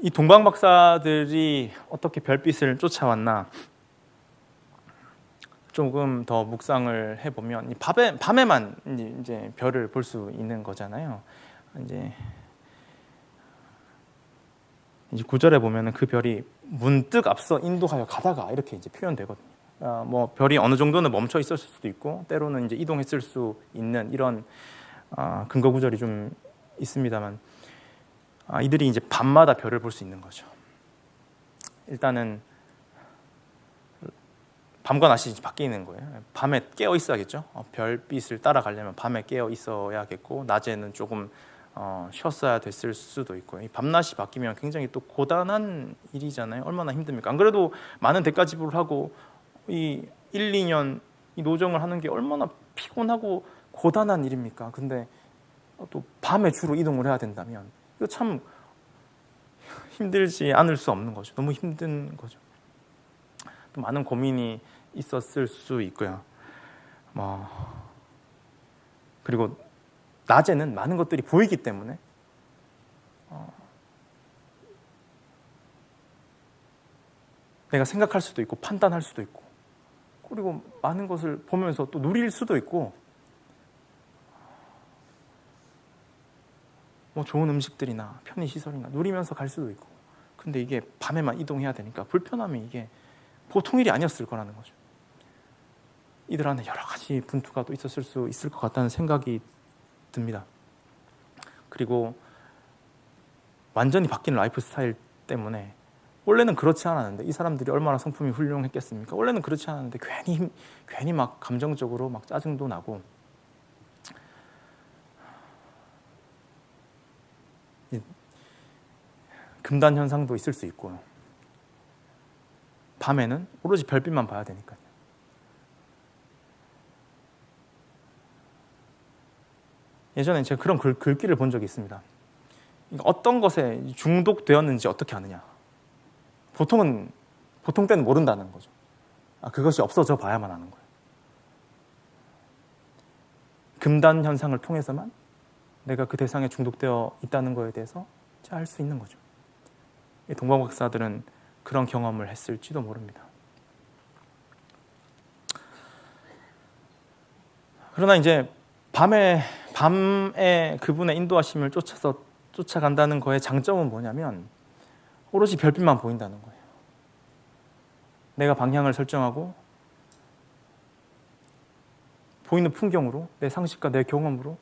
이 동방박사들이 어떻게 별빛을 쫓아왔나 조금 더 묵상을 해보면, 이 밤에만 이제 별을 볼 수 있는 거잖아요. 이제 9절에 보면은 그 별이 문득 앞서 인도하여 가다가 이렇게 이제 표현되거든요. 뭐 별이 어느 정도는 멈춰 있었을 수도 있고 때로는 이제 이동했을 수 있는 이런 근거 구절이 좀 있습니다만, 이들이 이제 밤마다 별을 볼 수 있는 거죠. 일단은 밤과 낮이 바뀌는 거예요. 밤에 깨어 있어야겠죠. 별빛을 따라가려면 밤에 깨어 있어야겠고 낮에는 조금 쉬었어야 됐을 수도 있고요. 이 밤낮이 바뀌면 굉장히 또 고단한 일이잖아요. 얼마나 힘듭니까? 안 그래도 많은 대가 지불을 하고 이 1, 2년 이 노정을 하는 게 얼마나 피곤하고 고단한 일입니까? 근데 또 밤에 주로 이동을 해야 된다면 이거 참 힘들지 않을 수 없는 거죠. 너무 힘든 거죠. 또 많은 고민이 있었을 수 있고요. 그리고 낮에는 많은 것들이 보이기 때문에 내가 생각할 수도 있고 판단할 수도 있고, 그리고 많은 것을 보면서 또 누릴 수도 있고, 뭐 좋은 음식들이나 편의시설이나 누리면서 갈 수도 있고. 근데 이게 밤에만 이동해야 되니까 불편함이 이게 보통 일이 아니었을 거라는 거죠. 이들 안에 여러 가지 분투가 또 있었을 수 있을 것 같다는 생각이 듭니다. 그리고 완전히 바뀐 라이프 스타일 때문에 원래는 그렇지 않았는데, 이 사람들이 얼마나 성품이 훌륭했겠습니까? 원래는 그렇지 않았는데 괜히 막 감정적으로 막 짜증도 나고, 금단 현상도 있을 수 있고요. 밤에는 오로지 별빛만 봐야 되니까요. 예전에 제가 그런 글귀를 본 적이 있습니다. 어떤 것에 중독되었는지 어떻게 아느냐. 보통 때는 모른다는 거죠. 그것이 없어져 봐야만 하는 거예요. 금단 현상을 통해서만 내가 그 대상에 중독되어 있다는 거에 대해서 알 수 있는 거죠. 동방박사들은 그런 경험을 했을지도 모릅니다. 그러나 이제 밤에 그분의 인도하심을 쫓아간다는 거의 장점은 뭐냐면 오로지 별빛만 보인다는 거예요. 내가 방향을 설정하고 보이는 풍경으로, 내 상식과 내 경험으로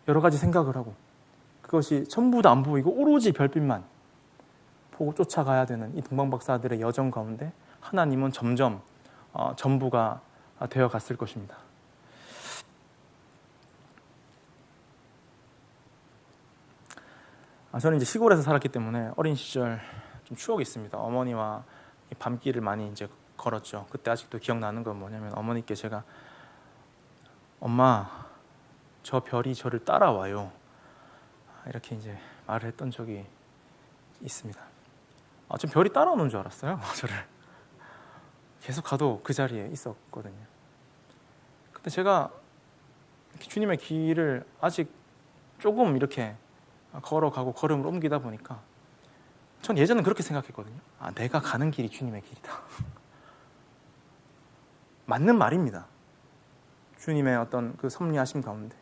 여러 가지 생각을 하고, 그것이 전부 다 안 보이고 오로지 별빛만 보고 쫓아가야 되는 이 동방박사들의 여정 가운데 하나님은 점점 전부가 되어 갔을 것입니다. 저는 이제 시골에서 살았기 때문에 어린 시절 좀 추억이 있습니다. 어머니와 밤길을 많이 이제 걸었죠. 그때 아직도 기억나는 건 뭐냐면, 어머니께 제가 엄마, 저 별이 저를 따라와요, 이렇게 이제 말을 했던 적이 있습니다. 전 별이 따라오는 줄 알았어요. 저를 계속 가도 그 자리에 있었거든요. 근데 제가 주님의 길을 아직 조금 이렇게 걸어가고 걸음을 옮기다 보니까 전 예전엔 그렇게 생각했거든요. 내가 가는 길이 주님의 길이다. 맞는 말입니다. 주님의 어떤 그 섭리하심 가운데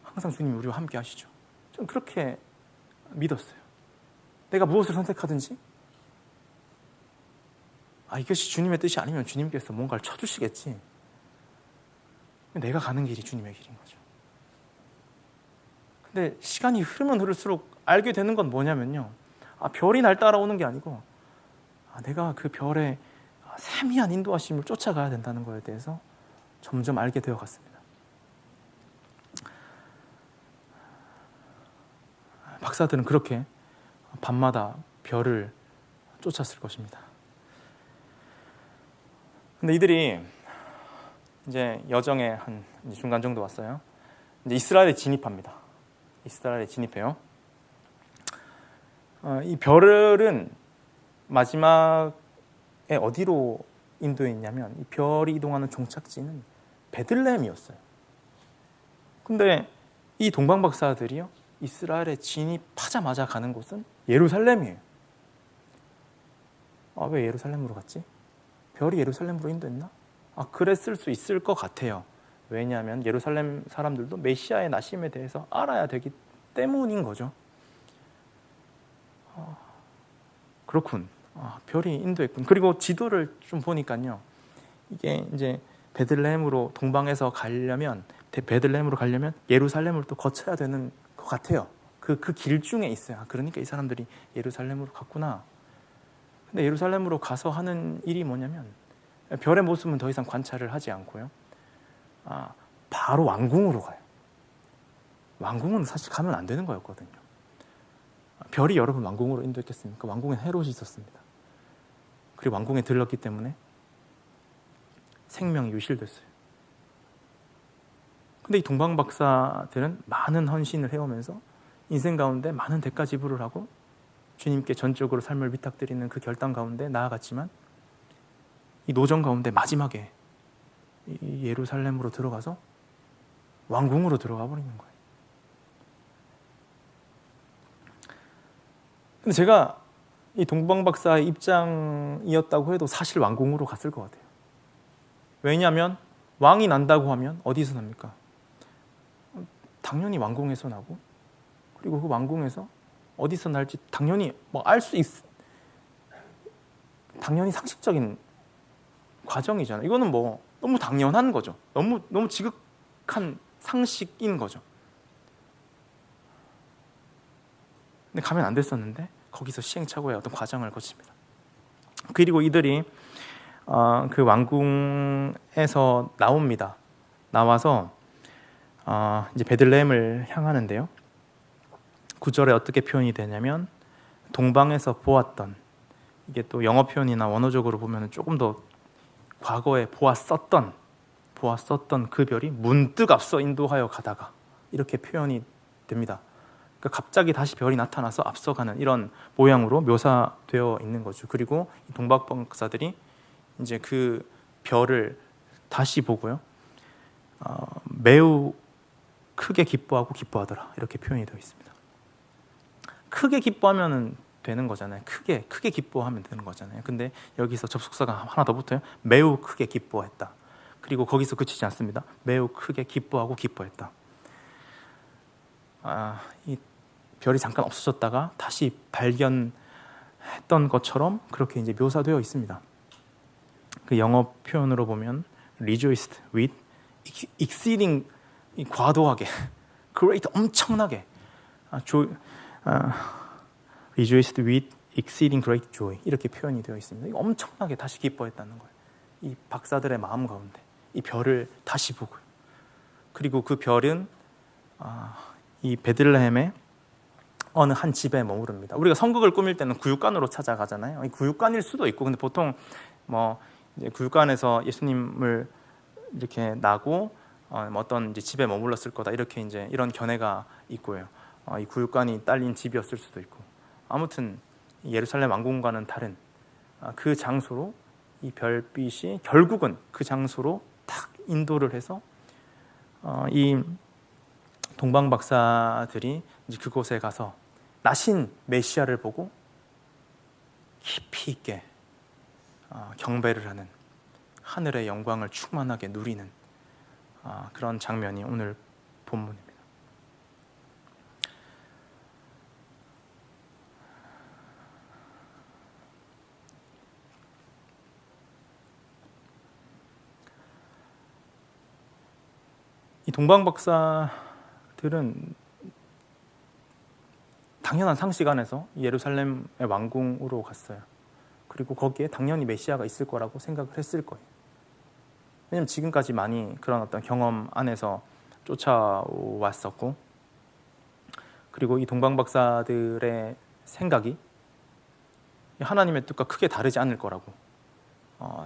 항상 주님이 우리와 함께 하시죠. 전 그렇게 믿었어요. 내가 무엇을 선택하든지 이것이 주님의 뜻이 아니면 주님께서 뭔가를 쳐주시겠지. 내가 가는 길이 주님의 길인 거죠. 근데 시간이 흐르면 흐를수록 알게 되는 건 뭐냐면요, 별이 날 따라오는 게 아니고 내가 그 별의 세미한 인도하심을 쫓아가야 된다는 것에 대해서 점점 알게 되어 갔습니다. 박사들은 그렇게 밤마다 별을 쫓았을 것입니다. 근데 이들이 이제 여정의 한 중간 정도 왔어요. 이제 이스라엘에 진입합니다. 이스라엘에 진입해요. 이 별은 마지막에 어디로 인도했냐면, 이 별이 이동하는 종착지는 베들레헴이었어요. 근데 이 동방 박사들이요, 이스라엘에 진입하자마자 가는 곳은 예루살렘이에요. 왜 예루살렘으로 갔지? 별이 예루살렘으로 인도했나? 그랬을 수 있을 것 같아요. 왜냐하면 예루살렘 사람들도 메시아의 나심에 대해서 알아야 되기 때문인 거죠. 그렇군. 별이 인도했군. 그리고 지도를 좀 보니까요, 이게 이제 베들레헴으로 동방에서 가려면, 베들레헴으로 가려면 예루살렘을 또 거쳐야 되는 것 같아요. 그 길 중에 있어요. 그러니까 이 사람들이 예루살렘으로 갔구나. 근데 예루살렘으로 가서 하는 일이 뭐냐면, 별의 모습은 더 이상 관찰을 하지 않고요, 바로 왕궁으로 가요. 왕궁은 사실 가면 안 되는 거였거든요. 별이 여러분 왕궁으로 인도했겠습니까? 왕궁엔 헤롯이 있었습니다. 그리고 왕궁에 들렀기 때문에 생명이 유실됐어요. 근데 이 동방 박사들은 많은 헌신을 해오면서 인생 가운데 많은 대가 지불을 하고 주님께 전적으로 삶을 위탁드리는 그 결단 가운데 나아갔지만, 이 노정 가운데 마지막에 이 예루살렘으로 들어가서 왕궁으로 들어가 버리는 거예요. 근데 제가 이 동방 박사의 입장이었다고 해도 사실 왕궁으로 갔을 것 같아요. 왜냐하면 왕이 난다고 하면 어디서 납니까? 당연히 왕궁에서 나고, 그리고 그 왕궁에서 어디서 날지 당연히 알 수 당연히 상식적인 과정이잖아요. 이거는 너무 당연한 거죠. 너무 지극한 상식인 거죠. 근데 가면 안 됐었는데 거기서 시행착오의 어떤 과정을 거칩니다. 그리고 이들이 그 왕궁에서 나옵니다. 나와서 이제 베들레헴을 향하는데요. 9절에 어떻게 표현이 되냐면, 동방에서 보았던, 이게 또 영어 표현이나 원어적으로 보면 조금 더 과거에 보았었던 그 별이 문득 앞서 인도하여 가다가, 이렇게 표현이 됩니다. 그러니까 갑자기 다시 별이 나타나서 앞서가는 이런 모양으로 묘사되어 있는 거죠. 그리고 동방 박사들이 이제 그 별을 다시 보고요, 매우 크게 기뻐하더라, 이렇게 표현이 되어 있습니다. 크게 기뻐하면 되는 거잖아요. 크게 기뻐하면 되는 거잖아요. 근데 여기서 접속사가 하나 더 붙어요. 매우 크게 기뻐했다. 그리고 거기서 그치지 않습니다. 매우 크게 기뻐했다. 이 별이 잠깐 없어졌다가 다시 발견했던 것처럼 그렇게 이제 묘사되어 있습니다. 그 영어 표현으로 보면 rejoiced with exceeding, 과도하게, great, 엄청나게, rejoiced with exceeding great joy, 이렇게 표현이 되어 있습니다. 엄청나게 다시 기뻐했다는 거예요. 이 박사들의 마음 가운데 이 별을 다시 보고요. 그리고 그 별은 이 베들레헴의 어느 한 집에 머무릅니다. 우리가 성극을 꾸밀 때는 구육관으로 찾아가잖아요. 이 구육관일 수도 있고, 근데 보통 이제 구육관에서 예수님을 이렇게 나고 어떤 이제 집에 머물렀을 거다, 이렇게 이제 이런 견해가 있고요. 이 구육관이 딸린 집이었을 수도 있고, 아무튼 예루살렘 왕궁과는 다른 그 장소로 이 별빛이 결국은 그 장소로 딱 인도를 해서 이 동방 박사들이 이제 그곳에 가서 나신 메시아를 보고 깊이 있게 경배를 하는, 하늘의 영광을 충만하게 누리는 그런 장면이 오늘 본문입니다. 이 동방 박사들은 당연한 상식 안에서 예루살렘의 왕궁으로 갔어요. 그리고 거기에 당연히 메시아가 있을 거라고 생각을 했을 거예요. 왜냐하면 지금까지 많이 그런 어떤 경험 안에서 쫓아왔었고, 그리고 이 동방 박사들의 생각이 하나님의 뜻과 크게 다르지 않을 거라고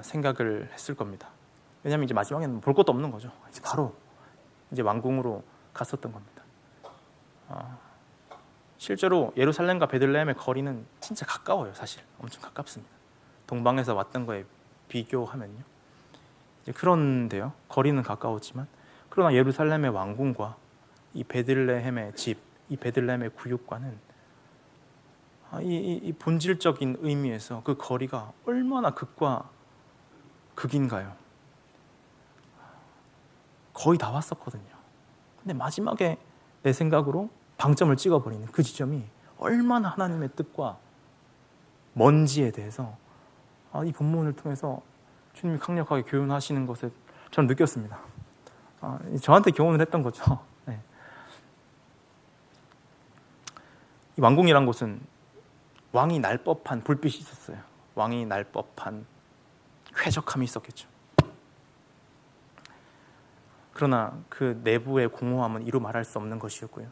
생각을 했을 겁니다. 왜냐하면 이제 마지막에는 볼 것도 없는 거죠. 이제 바로 이제 왕궁으로 갔었던 겁니다. 실제로 예루살렘과 베들레헴의 거리는 진짜 가까워요. 사실 엄청 가깝습니다. 동방에서 왔던 거에 비교하면요. 그런데요, 거리는 가까웠지만 그러나 예루살렘의 왕궁과 이 베들레헴의 집, 이 베들레헴의 구육과는 이 본질적인 의미에서 그 거리가 얼마나 극과 극인가요? 거의 다 왔었거든요. 근데 마지막에 내 생각으로 방점을 찍어버리는 그 지점이 얼마나 하나님의 뜻과 먼지에 대해서 이 본문을 통해서 주님이 강력하게 교훈하시는 것을 저는 느꼈습니다. 저한테 교훈을 했던 거죠. 네. 이 왕궁이란 곳은 왕이 날 법한 불빛이 있었어요. 왕이 날 법한 쾌적함이 있었겠죠. 그러나 그 내부의 공허함은 이루 말할 수 없는 것이었고요.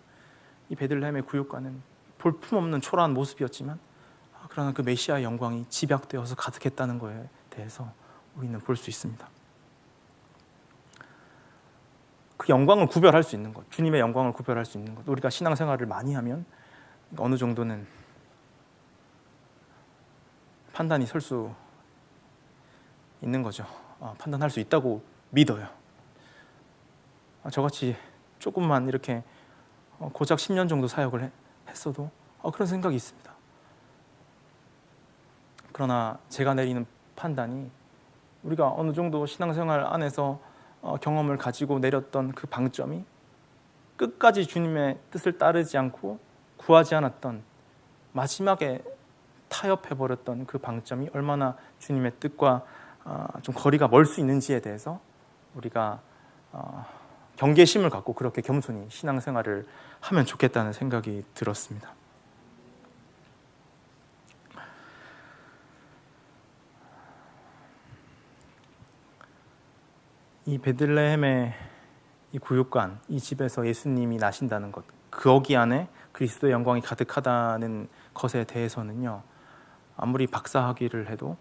이 베들레헴의 구육과는 볼품없는 초라한 모습이었지만 그러나 그 메시아의 영광이 집약되어서 가득했다는 것에 대해서 우리는 볼 수 있습니다. 그 영광을 구별할 수 있는 것, 주님의 영광을 구별할 수 있는 것, 우리가 신앙생활을 많이 하면 어느 정도는 판단이 설 수 있는 거죠. 판단할 수 있다고 믿어요. 저같이 조금만 이렇게 고작 10년 정도 사역을 했어도 그런 생각이 있습니다. 그러나 제가 내리는 판단이 우리가 어느 정도 신앙생활 안에서 경험을 가지고 내렸던 그 방점이 끝까지 주님의 뜻을 따르지 않고 구하지 않았던, 마지막에 타협해버렸던 그 방점이 얼마나 주님의 뜻과 좀 거리가 멀 수 있는지에 대해서 우리가 경계심을 갖고 그렇게 겸손히 신앙생활을 하면 좋겠다는 생각이 들었습니다. 이 베들레헴의 이 구육관, 이 집에서 예수님이 나신다는 것, 거기 안에 그리스도의 영광이 가득하다는 것에 대해서는요, 아무리 박사학위를 해도,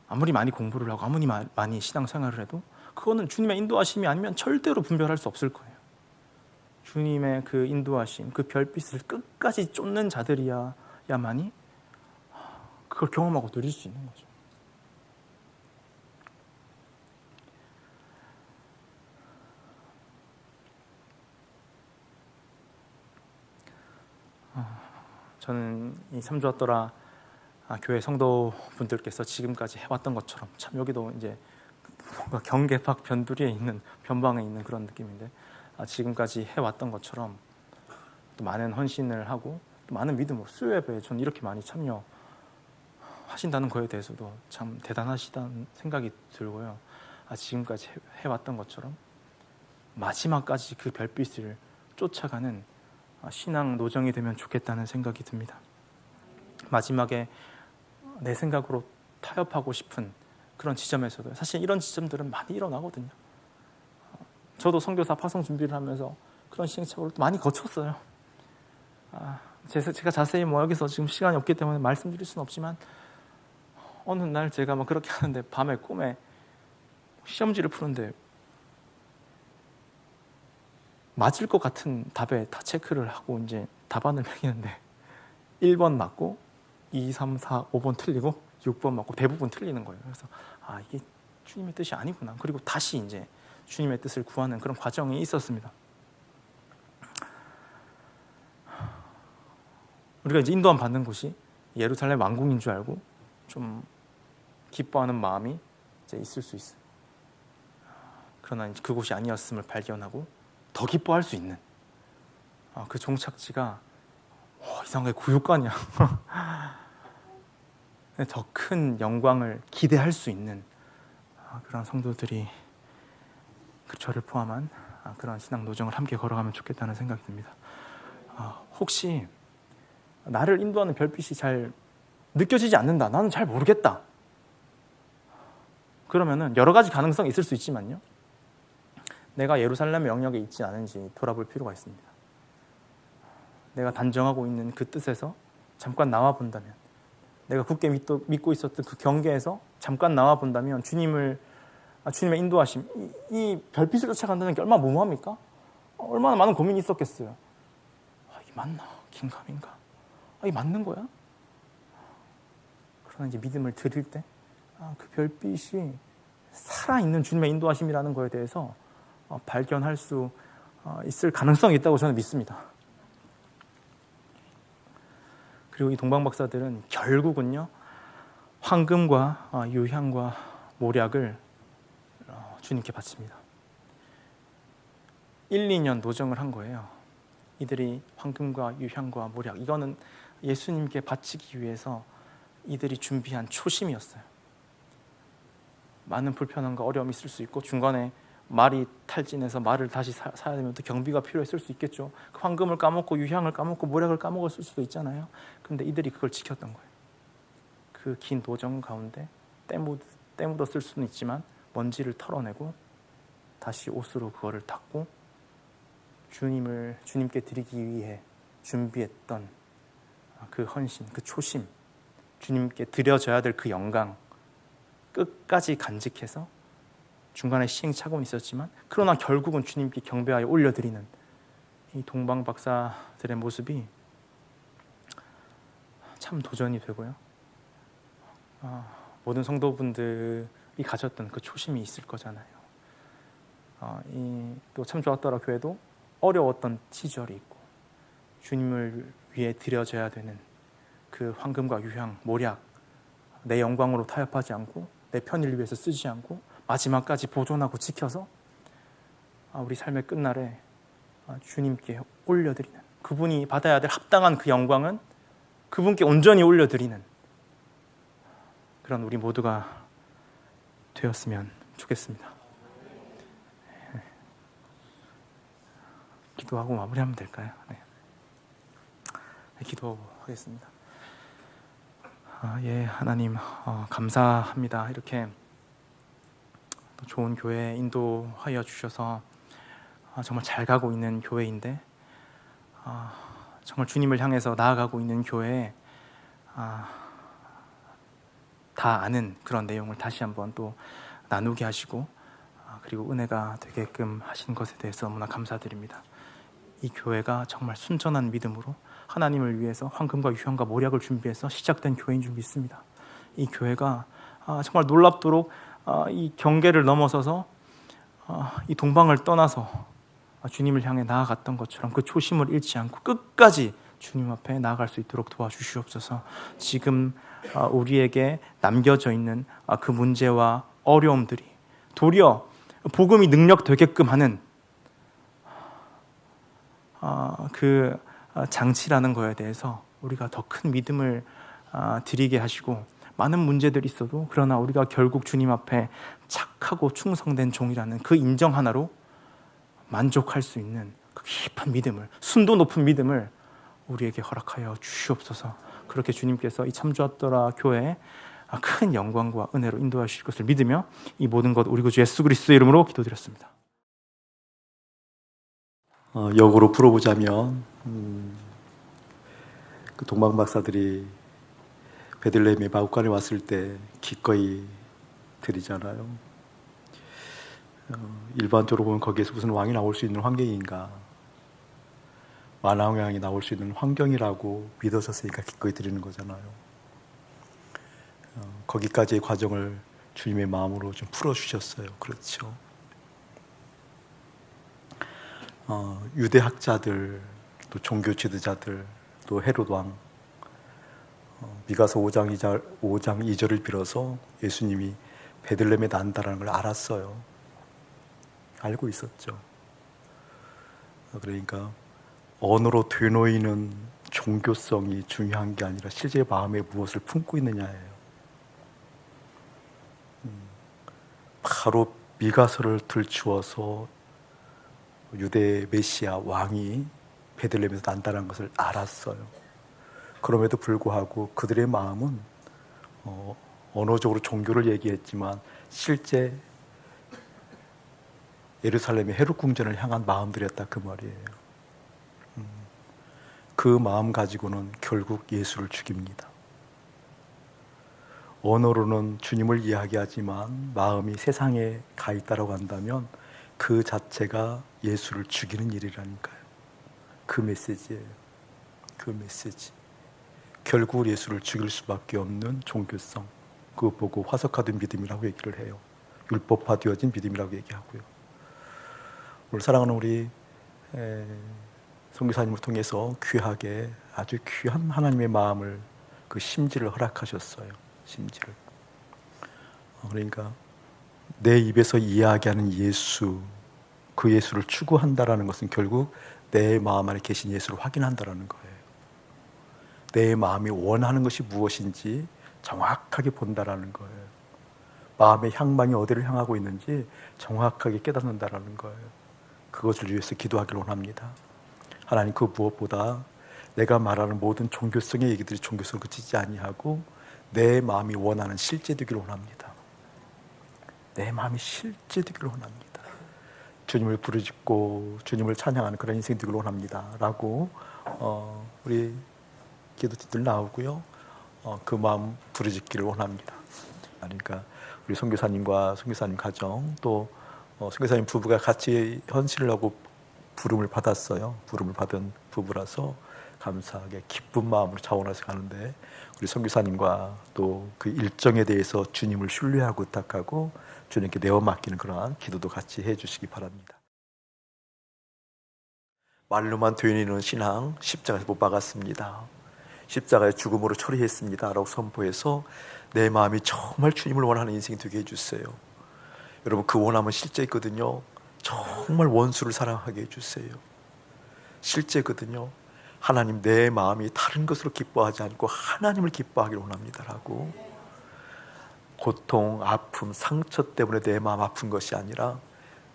아무리 많이 공부를 하고, 아무리 많이 신앙생활을 해도 그거는 주님의 인도하심이 아니면 절대로 분별할 수 없을 거예요. 주님의 그 인도하심, 그 별빛을 끝까지 쫓는 자들이야만이 그걸 경험하고 누릴 수 있는 거죠. 저는 이 삼주왔더라 교회 성도분들께서 지금까지 해왔던 것처럼, 참 여기도 이제 뭔가 경계박 변두리에 있는, 변방에 있는 그런 느낌인데, 지금까지 해왔던 것처럼 또 많은 헌신을 하고 또 많은 믿음으로 수요예배에 저는 이렇게 많이 참여하신다는 거에 대해서도 참 대단하시다는 생각이 들고요. 지금까지 해왔던 것처럼 마지막까지 그 별빛을 쫓아가는 신앙 노정이 되면 좋겠다는 생각이 듭니다. 마지막에 내 생각으로 타협하고 싶은 그런 지점에서도 사실 이런 지점들은 많이 일어나거든요. 저도 선교사 파송 준비를 하면서 그런 시행착오를 많이 거쳤어요. 제가 자세히 여기서 지금 시간이 없기 때문에 말씀드릴 수는 없지만, 어느 날 제가 막 그렇게 하는데 밤에 꿈에 시험지를 푸는데 맞을 것 같은 답에 다 체크를 하고 이제 답안을 매기는데 1번 맞고 2, 3, 4, 5번 틀리고 6번 맞고 대부분 틀리는 거예요. 그래서 이게 주님의 뜻이 아니구나. 그리고 다시 이제 주님의 뜻을 구하는 그런 과정이 있었습니다. 우리가 이제 인도함 받는 곳이 예루살렘 왕궁인 줄 알고 좀 기뻐하는 마음이 이제 있을 수 있어요. 그러나 이제 그곳이 아니었음을 발견하고 더 기뻐할 수 있는 그 종착지가 이상하게 구육관이야. 더 큰 영광을 기대할 수 있는 그런 성도들이 저를 포함한 그런 신앙 노정을 함께 걸어가면 좋겠다는 생각이 듭니다. 혹시 나를 인도하는 별빛이 잘 느껴지지 않는다, 나는 잘 모르겠다, 그러면은 여러 가지 가능성이 있을 수 있지만요, 내가 예루살렘 영역에 있지 않은지 돌아볼 필요가 있습니다. 내가 단정하고 있는 그 뜻에서 잠깐 나와 본다면, 내가 굳게 믿고 있었던 그 경계에서 잠깐 나와 본다면 주님의 인도하심, 이 별빛을 쫓아간다는 게 얼마나 무모합니까? 얼마나 많은 고민이 있었겠어요. 이게 맞나? 긴가민가? 이게 맞는 거야? 그러나 이제 믿음을 드릴 때 그 별빛이 살아있는 주님의 인도하심이라는 거에 대해서 발견할 수 있을 가능성이 있다고 저는 믿습니다. 그리고 이 동방박사들은 결국은요, 황금과 유향과 모략을 주님께 바칩니다. 1, 2년 노정을 한 거예요. 이들이 황금과 유향과 모략, 이거는 예수님께 바치기 위해서 이들이 준비한 초심이었어요. 많은 불편함과 어려움이 있을 수 있고, 중간에 말이 탈진해서 말을 다시 사야 되면 또 경비가 필요했을 수 있겠죠. 그 황금을 까먹고 유향을 까먹고 모략을 까먹었을 수도 있잖아요. 그런데 이들이 그걸 지켰던 거예요. 그 긴 도정 가운데 때 묻었을 수는 있지만 먼지를 털어내고 다시 옷으로 그거를 닦고 주님께 드리기 위해 준비했던 그 헌신, 그 초심, 주님께 드려져야 될 그 영광 끝까지 간직해서, 중간에 시행착오는 있었지만 그러나 결국은 주님께 경배하여 올려드리는 이 동방박사들의 모습이 참 도전이 되고요. 모든 성도분들이 가졌던 그 초심이 있을 거잖아요. 또 참 좋았더라 교회도 어려웠던 시절이 있고, 주님을 위해 드려져야 되는 그 황금과 유향, 모략, 내 영광으로 타협하지 않고 내 편의를 위해서 쓰지 않고 마지막까지 보존하고 지켜서 우리 삶의 끝날에 주님께 올려드리는, 그분이 받아야 될 합당한 그 영광은 그분께 온전히 올려드리는 그런 우리 모두가 되었으면 좋겠습니다. 기도하고 마무리하면 될까요? 네. 기도하겠습니다. 하나님, 감사합니다. 이렇게 좋은 교회 인도하여 주셔서 정말 잘 가고 있는 교회인데, 정말 주님을 향해서 나아가고 있는 교회에 다 아는 그런 내용을 다시 한번 또 나누게 하시고, 그리고 은혜가 되게끔 하신 것에 대해서 너무나 감사드립니다. 이 교회가 정말 순전한 믿음으로 하나님을 위해서 황금과 유향과 모략을 준비해서 시작된 교회인 줄 믿습니다. 이 교회가 정말 놀랍도록 이 경계를 넘어서서 이 동방을 떠나서 주님을 향해 나아갔던 것처럼 그 초심을 잃지 않고 끝까지 주님 앞에 나아갈 수 있도록 도와주시옵소서. 지금 우리에게 남겨져 있는 그 문제와 어려움들이 도리어 복음이 능력되게끔 하는 그 장치라는 거에 대해서 우리가 더 큰 믿음을 드리게 하시고, 많은 문제들이 있어도 그러나 우리가 결국 주님 앞에 착하고 충성된 종이라는 그 인정 하나로 만족할 수 있는 그 깊은 믿음을, 순도 높은 믿음을 우리에게 허락하여 주시옵소서. 그렇게 주님께서 이 참 좋았더라 교회에 큰 영광과 은혜로 인도하실 것을 믿으며 이 모든 것 우리 구주 예수 그리스도의 이름으로 기도드렸습니다. 역으로 풀어보자면 그 동방박사들이 베들레헴의 마구간에 왔을 때 기꺼이 드리잖아요. 일반적으로 보면 거기에서 무슨 왕이 나올 수 있는 환경인가, 만왕왕이 나올 수 있는 환경이라고 믿어졌으니까 기꺼이 드리는 거잖아요. 거기까지의 과정을 주님의 마음으로 좀 풀어주셨어요. 그렇죠. 유대 학자들, 또 종교 지도자들, 또 헤롯 왕, 미가서 5장 2절을 빌어서 예수님이 베들레헴에 난다라는 걸 알았어요. 알고 있었죠. 그러니까 언어로 되놓이는 종교성이 중요한 게 아니라 실제 마음에 무엇을 품고 있느냐예요. 바로 미가서를 들추어서 유대 메시아 왕이 베들레헴에서 난다는 것을 알았어요. 그럼에도 불구하고 그들의 마음은 언어적으로 종교를 얘기했지만 실제 예루살렘의 헤롯 궁전을 향한 마음들이었다 그 말이에요. 그 마음 가지고는 결국 예수를 죽입니다. 언어로는 주님을 이야기하지만 마음이 세상에 가 있다라고 한다면 그 자체가 예수를 죽이는 일이라니까요. 그 메시지예요. 그 메시지. 결국 예수를 죽일 수밖에 없는 종교성. 그거 보고 화석화된 믿음이라고 얘기를 해요. 율법화되어진 믿음이라고 얘기하고요. 오늘 사랑하는 우리 선교사님을 통해서 귀하게 아주 귀한 하나님의 마음을 그 심지를 허락하셨어요. 심지를. 그러니까 내 입에서 이야기하는 예수, 그 예수를 추구한다라는 것은 결국 내 마음 안에 계신 예수를 확인한다라는 거예요. 내 마음이 원하는 것이 무엇인지 정확하게 본다라는 거예요. 마음의 향방이 어디를 향하고 있는지 정확하게 깨닫는다라는 거예요. 그것을 위해서 기도하기를 원합니다. 하나님, 그 무엇보다 내가 말하는 모든 종교성의 얘기들이 종교성을 그치지 아니하고 내 마음이 원하는 실제 되기를 원합니다. 내 마음이 실제 되기를 원합니다. 주님을 부르짖고 주님을 찬양하는 그런 인생이 되기를 원합니다. 라고 우리 기도팀들 나오고요. 그 마음 부르짖기를 원합니다. 그러니까 우리 선교사님과 선교사님 가정 또 선교사님 부부가 같이 헌신을 하고 부름을 받았어요. 부름을 받은 부부라서 감사하게 기쁜 마음으로 차원해서 가는데 우리 선교사님과 또 그 일정에 대해서 주님을 신뢰하고 의탁하고 주님께 내어 맡기는 그러한 기도도 같이 해주시기 바랍니다. 말로만 되는 신앙 십자가에서 못 박았습니다. 십자가의 죽음으로 처리했습니다 라고 선포해서 내 마음이 정말 주님을 원하는 인생이 되게 해주세요. 여러분, 그 원함은 실제거든요. 정말 원수를 사랑하게 해주세요. 실제거든요. 하나님, 내 마음이 다른 것으로 기뻐하지 않고 하나님을 기뻐하기를 원합니다 라고. 고통, 아픔, 상처 때문에 내 마음 아픈 것이 아니라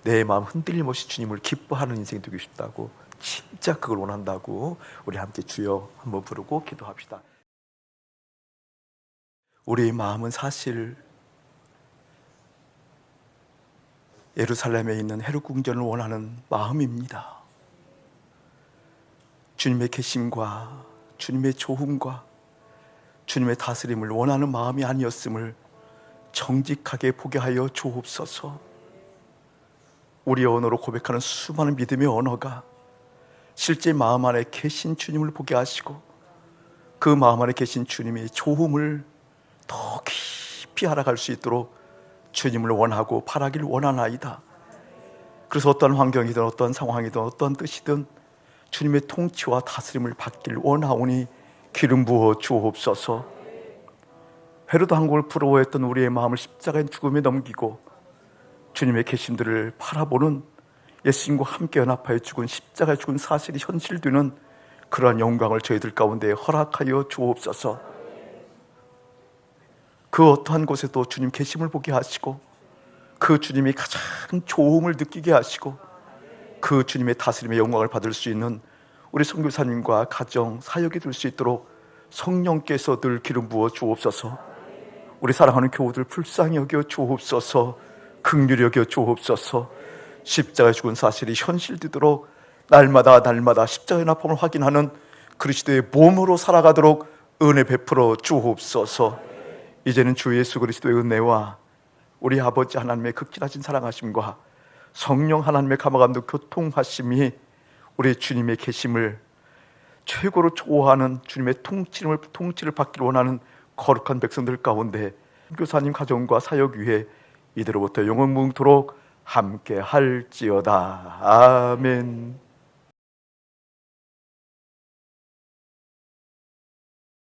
내 마음 흔들림 없이 주님을 기뻐하는 인생이 되고 싶다고, 진짜 그걸 원한다고 우리 함께 주여 한번 부르고 기도합시다. 우리의 마음은 사실 예루살렘에 있는 헤롯 궁전을 원하는 마음입니다. 주님의 계심과 주님의 조음과 주님의 다스림을 원하는 마음이 아니었음을 정직하게 보게 하여 주옵소서. 우리 언어로 고백하는 수많은 믿음의 언어가 실제 마음 안에 계신 주님을 보게 하시고 그 마음 안에 계신 주님의 조음을 더 깊이 알아갈 수 있도록 주님을 원하고 바라기를 원하나이다. 그래서 어떤 환경이든 어떤 상황이든 어떤 뜻이든 주님의 통치와 다스림을 받기를 원하오니 기름 부어 주옵소서. 헤롯 왕국을 부러워했던 우리의 마음을 십자가의 죽음에 넘기고 주님의 계심들을 바라보는 예수님과 함께 연합하여 죽은 십자가의 죽은 사실이 현실되는 그러한 영광을 저희들 가운데 허락하여 주옵소서. 그 어떠한 곳에도 주님 계심을 보게 하시고 그 주님이 가장 좋음을 느끼게 하시고 그 주님의 다스림의 영광을 받을 수 있는 우리 선교사님과 가정, 사역이 될 수 있도록 성령께서 늘 기름 부어 주옵소서. 우리 사랑하는 교우들 불쌍히 여겨 주옵소서. 긍휼히 여겨 주옵소서. 십자가에 죽은 사실이 현실되도록 날마다 십자가의 나픔을 확인하는 그리스도의 몸으로 살아가도록 은혜 베풀어 주옵소서. 이제는 주 예수 그리스도의 은혜와 우리 아버지 하나님의 극진하신 사랑하심과 성령 하나님의 감화감도 교통하심이 우리 주님의 계심을 최고로 좋아하는 주님의 통치를 받기를 원하는 거룩한 백성들 가운데 교사님 가정과 사역 위에 이대로부터 영원무궁토록 함께 할지어다. 아멘.